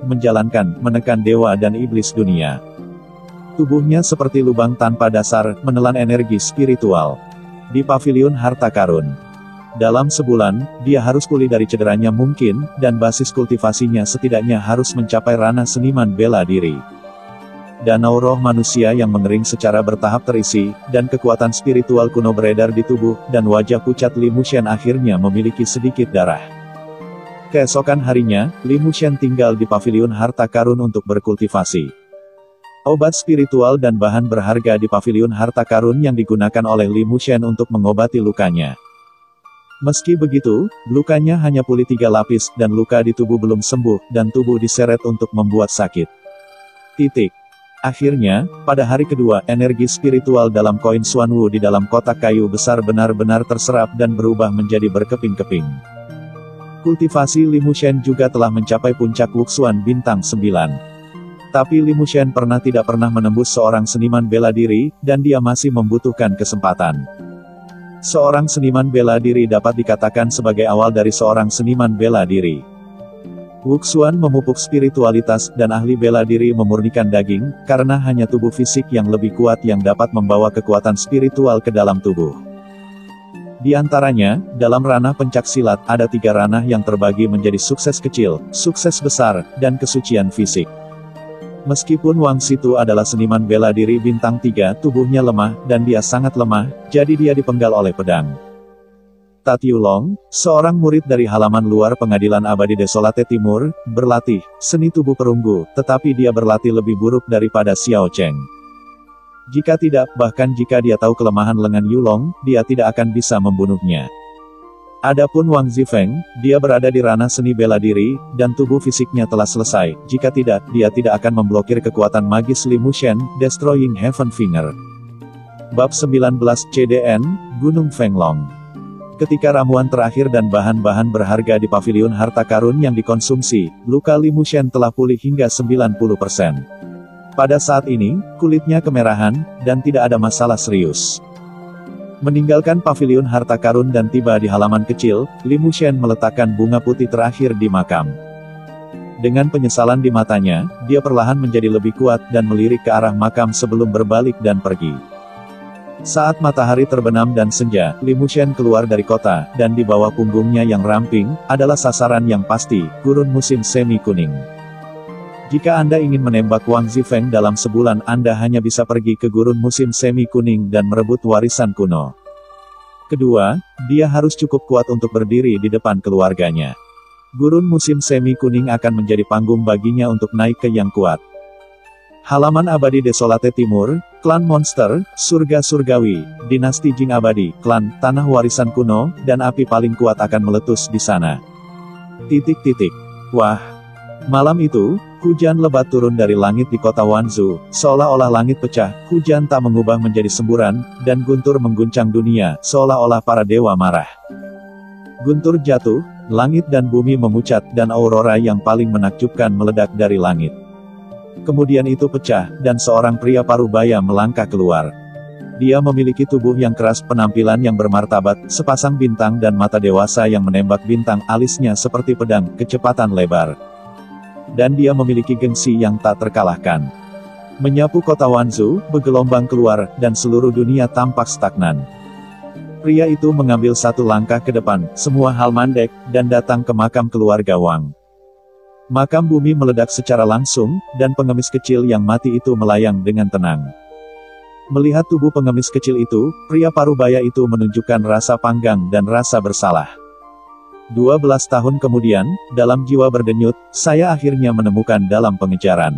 menekan dewa dan iblis dunia. Tubuhnya seperti lubang tanpa dasar, menelan energi spiritual. Di paviliun harta karun. Dalam sebulan, dia harus pulih dari cederanya mungkin, dan basis kultivasinya setidaknya harus mencapai ranah seniman bela diri. Danau roh manusia yang mengering secara bertahap terisi, dan kekuatan spiritual kuno beredar di tubuh, dan wajah pucat Li Mushen akhirnya memiliki sedikit darah. Keesokan harinya, Li Mushen tinggal di paviliun harta karun untuk berkultivasi. Obat spiritual dan bahan berharga di paviliun harta karun yang digunakan oleh Li Mushen untuk mengobati lukanya. Meski begitu, lukanya hanya pulih 3 lapis, dan luka di tubuh belum sembuh, dan tubuh diseret untuk membuat sakit. Akhirnya, pada hari kedua, energi spiritual dalam koin Xuanwu di dalam kotak kayu besar benar-benar terserap dan berubah menjadi berkeping-keping. Kultivasi Li Mushen juga telah mencapai puncak Wuxuan bintang 9. Tapi Li Mushen tidak pernah menembus seorang seniman bela diri, dan dia masih membutuhkan kesempatan. Seorang seniman bela diri dapat dikatakan sebagai awal dari seorang seniman bela diri. Wuxuan memupuk spiritualitas, dan ahli bela diri memurnikan daging, karena hanya tubuh fisik yang lebih kuat yang dapat membawa kekuatan spiritual ke dalam tubuh. Di antaranya, dalam ranah pencaksilat, ada 3 ranah yang terbagi menjadi sukses kecil, sukses besar, dan kesucian fisik. Meskipun Wang Situ adalah seniman bela diri bintang 3, tubuhnya lemah, dan dia sangat lemah, jadi dia dipenggal oleh pedang. Tat Yulong, seorang murid dari halaman luar pengadilan abadi Desolate Timur, berlatih seni tubuh perunggu, tetapi dia berlatih lebih buruk daripada Xiao Cheng. Jika tidak, bahkan jika dia tahu kelemahan lengan Yulong, dia tidak akan bisa membunuhnya. Adapun Wang Zifeng, dia berada di ranah seni bela diri, dan tubuh fisiknya telah selesai. Jika tidak, dia tidak akan memblokir kekuatan magis Li Mushen, Destroying Heaven Finger. Bab 19 CDN, Gunung Fenglong. Ketika ramuan terakhir dan bahan-bahan berharga di paviliun harta karun yang dikonsumsi, luka Li Mushen telah pulih hingga 90%. Pada saat ini, kulitnya kemerahan, dan tidak ada masalah serius. Meninggalkan paviliun harta karun dan tiba di halaman kecil, Li Mushen meletakkan bunga putih terakhir di makam. Dengan penyesalan di matanya, dia perlahan menjadi lebih kuat dan melirik ke arah makam sebelum berbalik dan pergi. Saat matahari terbenam dan senja, Li Mushen keluar dari kota, dan di bawah punggungnya yang ramping, adalah sasaran yang pasti, gurun musim semi kuning. Jika Anda ingin menembak Wang Zifeng dalam sebulan, Anda hanya bisa pergi ke gurun musim semi kuning dan merebut warisan kuno. Kedua, dia harus cukup kuat untuk berdiri di depan keluarganya. Gurun musim semi kuning akan menjadi panggung baginya untuk naik ke yang kuat. Halaman abadi Desolate Timur, klan monster, surga surgawi, dinasti Jing abadi, klan, tanah warisan kuno, dan api paling kuat akan meletus di sana. Wah. Malam itu, hujan lebat turun dari langit di kota Wanzhou, seolah-olah langit pecah, hujan tak mengubah menjadi semburan, dan guntur mengguncang dunia, seolah-olah para dewa marah. Guntur jatuh, langit dan bumi memucat, dan aurora yang paling menakjubkan meledak dari langit. Kemudian itu pecah, dan seorang pria parubaya melangkah keluar. Dia memiliki tubuh yang keras, penampilan yang bermartabat, sepasang bintang dan mata dewasa yang menembak bintang, alisnya seperti pedang, kecepatan lebar. Dan dia memiliki gengsi yang tak terkalahkan. Menyapu kota Wanzhou, bergelombang keluar, dan seluruh dunia tampak stagnan. Pria itu mengambil satu langkah ke depan, semua hal mandek, dan datang ke makam keluarga Wang. Makam bumi meledak secara langsung, dan pengemis kecil yang mati itu melayang dengan tenang. Melihat tubuh pengemis kecil itu, pria parubaya itu menunjukkan rasa panggang dan rasa bersalah. 12 tahun kemudian, dalam jiwa berdenyut, saya akhirnya menemukan dalam pengejaran.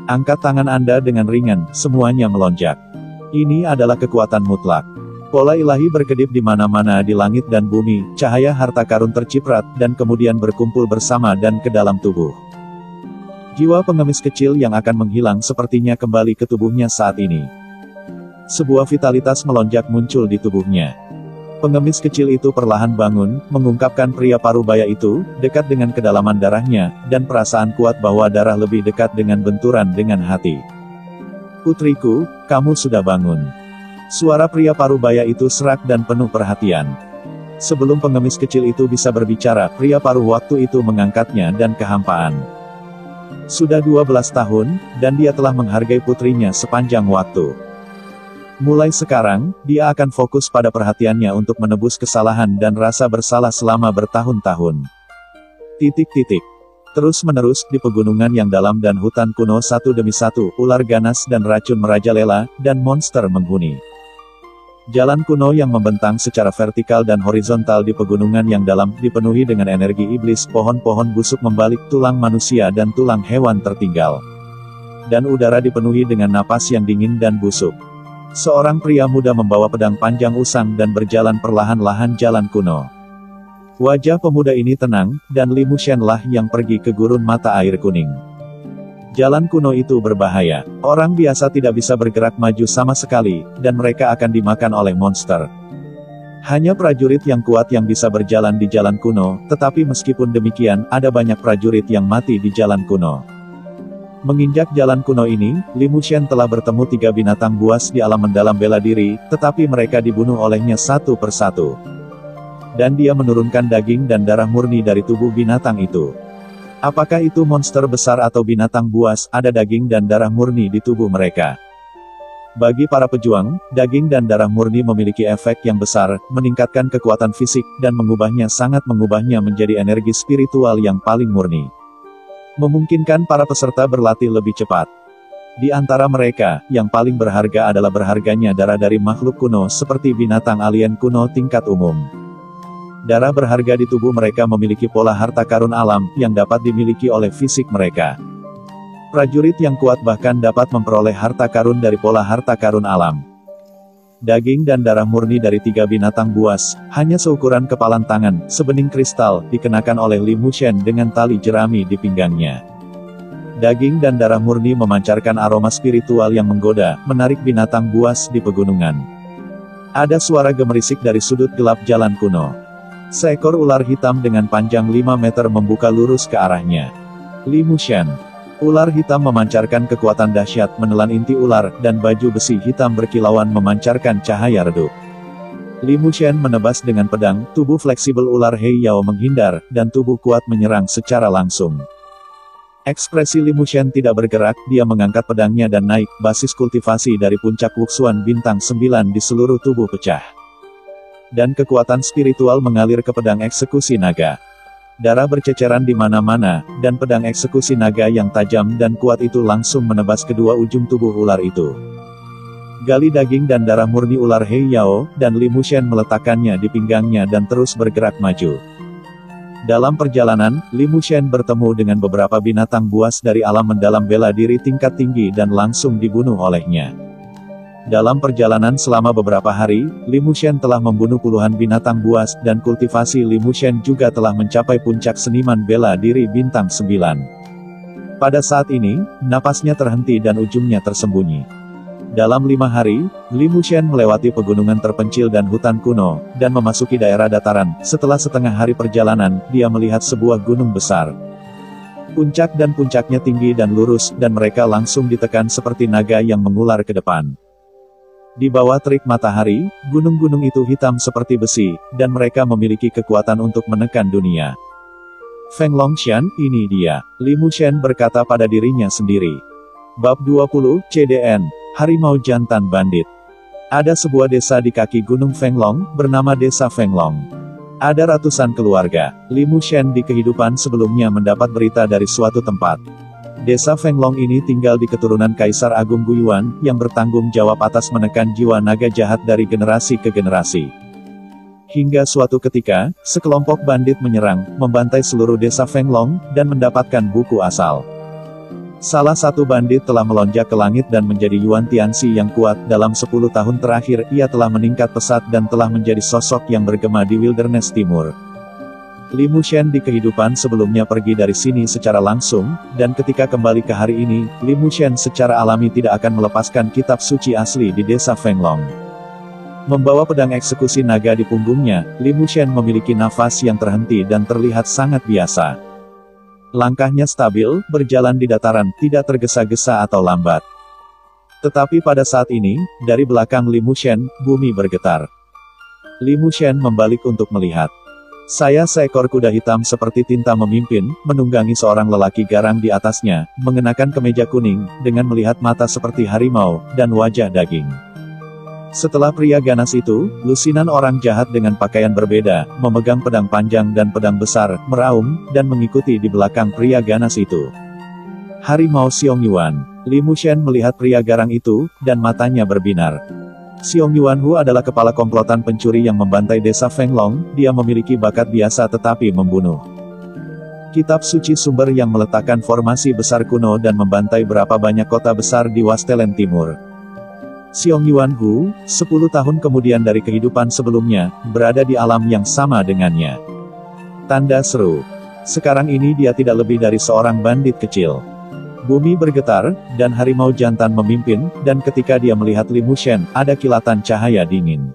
Angkat tangan Anda dengan ringan, semuanya melonjak. Ini adalah kekuatan mutlak. Pola ilahi berkedip di mana-mana di langit dan bumi, cahaya harta karun terciprat, dan kemudian berkumpul bersama dan ke dalam tubuh. Jiwa pengemis kecil yang akan menghilang sepertinya kembali ke tubuhnya saat ini. Sebuah vitalitas melonjak muncul di tubuhnya. Pengemis kecil itu perlahan bangun, mengungkapkan pria parubaya itu, dekat dengan kedalaman darahnya, dan perasaan kuat bahwa darah lebih dekat dengan benturan dengan hati. Putriku, kamu sudah bangun. Suara pria parubaya itu serak dan penuh perhatian. Sebelum pengemis kecil itu bisa berbicara, pria paruh waktu itu mengangkatnya dan kehampaan. Sudah 12 tahun, dan dia telah menghargai putrinya sepanjang waktu. Mulai sekarang, dia akan fokus pada perhatiannya untuk menebus kesalahan dan rasa bersalah selama bertahun-tahun. Terus-menerus, di pegunungan yang dalam dan hutan kuno satu demi satu, ular ganas dan racun merajalela, dan monster menghuni. Jalan kuno yang membentang secara vertikal dan horizontal di pegunungan yang dalam, dipenuhi dengan energi iblis, pohon-pohon busuk membalik tulang manusia dan tulang hewan tertinggal. Dan udara dipenuhi dengan napas yang dingin dan busuk. Seorang pria muda membawa pedang panjang usang dan berjalan perlahan-lahan jalan kuno. Wajah pemuda ini tenang, dan Li Mushen lah yang pergi ke gurun mata air kuning. Jalan kuno itu berbahaya. Orang biasa tidak bisa bergerak maju sama sekali, dan mereka akan dimakan oleh monster. Hanya prajurit yang kuat yang bisa berjalan di jalan kuno, tetapi meskipun demikian, ada banyak prajurit yang mati di jalan kuno. Menginjak jalan kuno ini, Li Mushen telah bertemu 3 binatang buas di alam mendalam bela diri, tetapi mereka dibunuh olehnya satu persatu. Dan dia menurunkan daging dan darah murni dari tubuh binatang itu. Apakah itu monster besar atau binatang buas, ada daging dan darah murni di tubuh mereka. Bagi para pejuang, daging dan darah murni memiliki efek yang besar, meningkatkan kekuatan fisik, dan sangat mengubahnya menjadi energi spiritual yang paling murni. Memungkinkan para peserta berlatih lebih cepat. Di antara mereka, yang paling berharga adalah berharganya darah dari makhluk kuno seperti binatang alien kuno tingkat umum. Darah berharga di tubuh mereka memiliki pola harta karun alam, yang dapat dimiliki oleh fisik mereka. Prajurit yang kuat bahkan dapat memperoleh harta karun dari pola harta karun alam. Daging dan darah murni dari 3 binatang buas, hanya seukuran kepalan tangan, sebening kristal, dikenakan oleh Li Mushen dengan tali jerami di pinggangnya. Daging dan darah murni memancarkan aroma spiritual yang menggoda, menarik binatang buas di pegunungan. Ada suara gemerisik dari sudut gelap jalan kuno. Seekor ular hitam dengan panjang 5 meter membuka lurus ke arahnya. Li Mushen. Ular hitam memancarkan kekuatan dahsyat menelan inti ular, dan baju besi hitam berkilauan memancarkan cahaya redup. Li Mushen menebas dengan pedang, tubuh fleksibel ular Hei Yao menghindar, dan tubuh kuat menyerang secara langsung. Ekspresi Li Mushen tidak bergerak, dia mengangkat pedangnya dan naik, basis kultivasi dari puncak Wuxuan bintang 9 di seluruh tubuh pecah. Dan kekuatan spiritual mengalir ke pedang eksekusi naga. Darah berceceran di mana-mana, dan pedang eksekusi naga yang tajam dan kuat itu langsung menebas kedua ujung tubuh ular itu. gali daging dan darah murni ular He Yao, dan Li Mushen meletakkannya di pinggangnya dan terus bergerak maju. Dalam perjalanan, Li Mushen bertemu dengan beberapa binatang buas dari alam mendalam bela diri tingkat tinggi dan langsung dibunuh olehnya. Dalam perjalanan selama beberapa hari, Li Mushen telah membunuh puluhan binatang buas, dan kultivasi Li Mushen juga telah mencapai puncak seniman bela diri bintang 9. Pada saat ini, napasnya terhenti dan ujungnya tersembunyi. Dalam 5 hari, Li Mushen melewati pegunungan terpencil dan hutan kuno, dan memasuki daerah dataran. Setelah setengah hari perjalanan, dia melihat sebuah gunung besar. Puncak dan puncaknya tinggi dan lurus, dan mereka langsung ditekan seperti naga yang mengular ke depan. Di bawah terik matahari, gunung-gunung itu hitam seperti besi, dan mereka memiliki kekuatan untuk menekan dunia. Feng Longshan, ini dia, Li Mushen berkata pada dirinya sendiri. Bab 20, CDN, Harimau Jantan Bandit. Ada sebuah desa di kaki Gunung Fenglong, bernama Desa Fenglong. Ada ratusan keluarga. Li Mushen di kehidupan sebelumnya mendapat berita dari suatu tempat. Desa Fenglong ini tinggal di keturunan Kaisar Agung Guyuan, yang bertanggung jawab atas menekan jiwa naga jahat dari generasi ke generasi. Hingga suatu ketika, sekelompok bandit menyerang, membantai seluruh desa Fenglong, dan mendapatkan buku asal. Salah satu bandit telah melonjak ke langit dan menjadi Yuan Tianxi yang kuat. Dalam 10 tahun terakhir, ia telah meningkat pesat dan telah menjadi sosok yang bergema di wilderness timur. Li Mushen di kehidupan sebelumnya pergi dari sini secara langsung, dan ketika kembali ke hari ini, Li Mushen secara alami tidak akan melepaskan kitab suci asli di desa Fenglong. Membawa pedang eksekusi naga di punggungnya, Li Mushen memiliki nafas yang terhenti dan terlihat sangat biasa. Langkahnya stabil, berjalan di dataran, tidak tergesa-gesa atau lambat. Tetapi pada saat ini, dari belakang Li Mushen, bumi bergetar. Li Mushen membalik untuk melihat. Saya seekor kuda hitam seperti tinta memimpin, menunggangi seorang lelaki garang di atasnya, mengenakan kemeja kuning, dengan melihat mata seperti harimau, dan wajah daging. Setelah pria ganas itu, lusinan orang jahat dengan pakaian berbeda, memegang pedang panjang dan pedang besar, meraung, dan mengikuti di belakang pria ganas itu. Harimau Xiong-Yuan. Li Mushen melihat pria garang itu, dan matanya berbinar. Xiong-Yuan Hu adalah kepala komplotan pencuri yang membantai desa Fenglong. Dia memiliki bakat biasa tetapi membunuh. Kitab suci sumber yang meletakkan formasi besar kuno dan membantai berapa banyak kota besar di Wastelen Timur. Xiong-Yuan Hu, 10 tahun kemudian dari kehidupan sebelumnya, berada di alam yang sama dengannya. Tanda seru. Sekarang ini dia tidak lebih dari seorang bandit kecil. Bumi bergetar, dan harimau jantan memimpin, dan ketika dia melihat Li Mushen, ada kilatan cahaya dingin.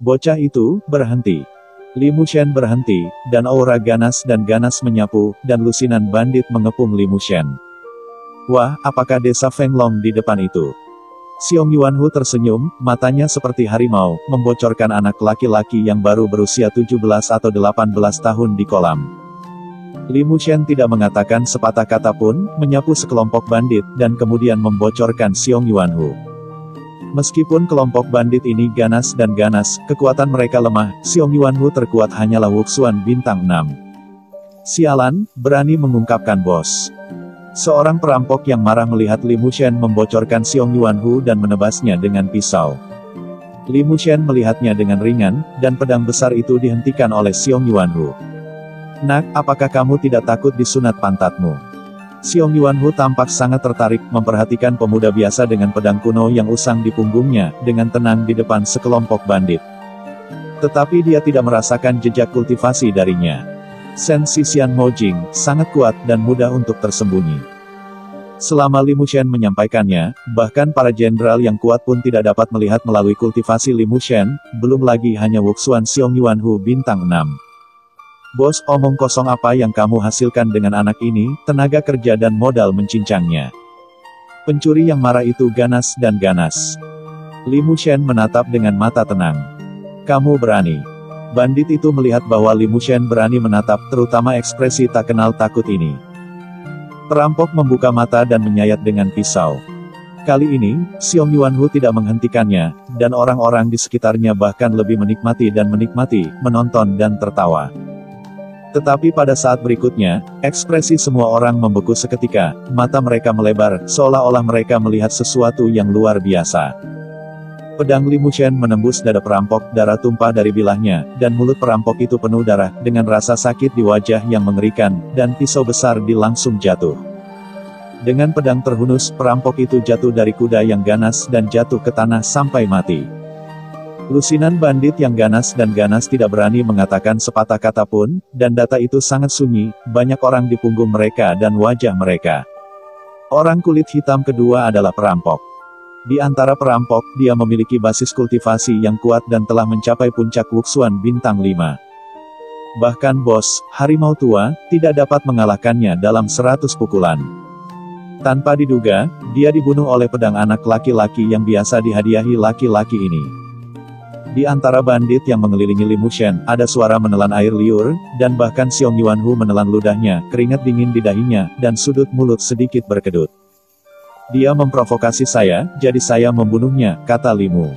Bocah itu berhenti. Li Mushen berhenti, dan aura ganas menyapu, dan lusinan bandit mengepung Li Mushen. Wah, apakah desa Fenglong di depan itu? Xiong-Yuan Hu tersenyum, matanya seperti harimau, membocorkan anak laki-laki yang baru berusia 17 atau 18 tahun di kolam. Li Mushen tidak mengatakan sepatah kata pun, menyapu sekelompok bandit, dan kemudian membocorkan Xiong-Yuan Hu. Meskipun kelompok bandit ini ganas, kekuatan mereka lemah, Xiong-Yuan Hu terkuat hanyalah Wuxuan bintang 6. Sialan, berani mengungkapkan bos. Seorang perampok yang marah melihat Li Mushen membocorkan Xiong-Yuan Hu dan menebasnya dengan pisau. Li Mushen melihatnya dengan ringan, dan pedang besar itu dihentikan oleh Xiong-Yuan Hu. Nak, apakah kamu tidak takut disunat pantatmu? Xiong-Yuan Hu tampak sangat tertarik, memperhatikan pemuda biasa dengan pedang kuno yang usang di punggungnya, dengan tenang di depan sekelompok bandit. Tetapi dia tidak merasakan jejak kultivasi darinya. Sen Sisian Mojing, sangat kuat dan mudah untuk tersembunyi. Selama Li Mushen menyampaikannya, bahkan para jenderal yang kuat pun tidak dapat melihat melalui kultivasi Li Mushen, belum lagi hanya Wuxuan Xiong-Yuan Hu bintang 6. Bos, omong kosong apa yang kamu hasilkan dengan anak ini, tenaga kerja dan modal mencincangnya. Pencuri yang marah itu ganas. Li Mushen menatap dengan mata tenang. Kamu berani. Bandit itu melihat bahwa Li Mushen berani menatap, terutama ekspresi tak kenal takut ini. Perampok membuka mata dan menyayat dengan pisau. Kali ini, Xiong-Yuan Hu tidak menghentikannya, dan orang-orang di sekitarnya bahkan lebih menikmati, menonton dan tertawa. Tetapi pada saat berikutnya, ekspresi semua orang membeku seketika, mata mereka melebar, seolah-olah mereka melihat sesuatu yang luar biasa. Pedang Li Mushen menembus dada perampok, darah tumpah dari bilahnya, dan mulut perampok itu penuh darah, dengan rasa sakit di wajah yang mengerikan, dan pisau besar langsung jatuh. Dengan pedang terhunus, perampok itu jatuh dari kuda yang ganas dan jatuh ke tanah sampai mati. Lusinan bandit yang ganas tidak berani mengatakan sepatah kata pun, dan data itu sangat sunyi, banyak orang di punggung mereka dan wajah mereka. Orang kulit hitam kedua adalah perampok. Di antara perampok, dia memiliki basis kultivasi yang kuat dan telah mencapai puncak Wuxuan bintang 5. Bahkan bos, harimau tua, tidak dapat mengalahkannya dalam 100 pukulan. Tanpa diduga, dia dibunuh oleh pedang anak laki-laki yang biasa dihadiahi laki-laki ini. Di antara bandit yang mengelilingi Li Mushen, ada suara menelan air liur, dan bahkan Xiong Yuanhu menelan ludahnya, keringat dingin di dahinya, dan sudut mulut sedikit berkedut. Dia memprovokasi saya, jadi saya membunuhnya, kata Limu.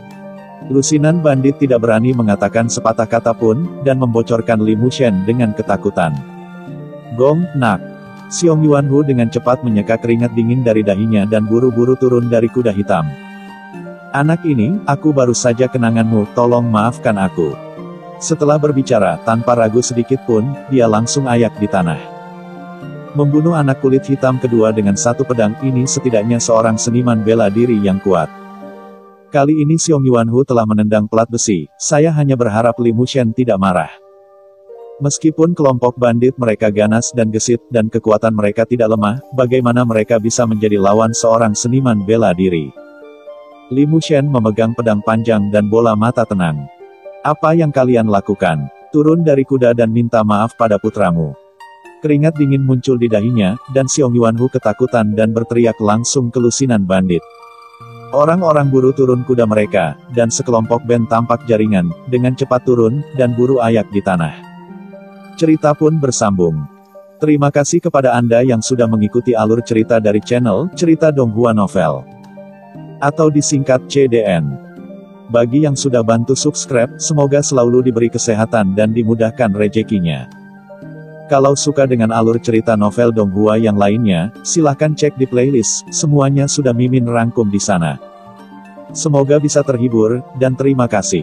Lusinan bandit tidak berani mengatakan sepatah kata pun, dan membocorkan Li Mushen dengan ketakutan. Gong, nak. Xiong Yuanhu dengan cepat menyeka keringat dingin dari dahinya dan buru-buru turun dari kuda hitam. Anak ini, aku baru saja kenanganmu, tolong maafkan aku. Setelah berbicara, tanpa ragu sedikit pun, dia langsung ayak di tanah. Membunuh anak kulit hitam kedua dengan satu pedang ini setidaknya seorang seniman bela diri yang kuat. Kali ini Xiong Yuanhu telah menendang pelat besi, saya hanya berharap Li Mushen tidak marah. Meskipun kelompok bandit mereka ganas dan gesit, dan kekuatan mereka tidak lemah, bagaimana mereka bisa menjadi lawan seorang seniman bela diri? Li Mushen memegang pedang panjang dan bola mata tenang. Apa yang kalian lakukan? Turun dari kuda dan minta maaf pada putramu. Keringat dingin muncul di dahinya, dan Xiong Yuanhu ketakutan dan berteriak langsung ke lusinan bandit. Orang-orang buru turun kuda mereka, dan sekelompok band tampak jaringan, dengan cepat turun, dan buru ayak di tanah. Cerita pun bersambung. Terima kasih kepada Anda yang sudah mengikuti alur cerita dari channel Cerita Donghua Novel, atau disingkat CDN. Bagi yang sudah bantu subscribe, semoga selalu diberi kesehatan dan dimudahkan rezekinya. Kalau suka dengan alur cerita novel Donghua yang lainnya, silahkan cek di playlist, semuanya sudah Mimin rangkum di sana. Semoga bisa terhibur, dan terima kasih.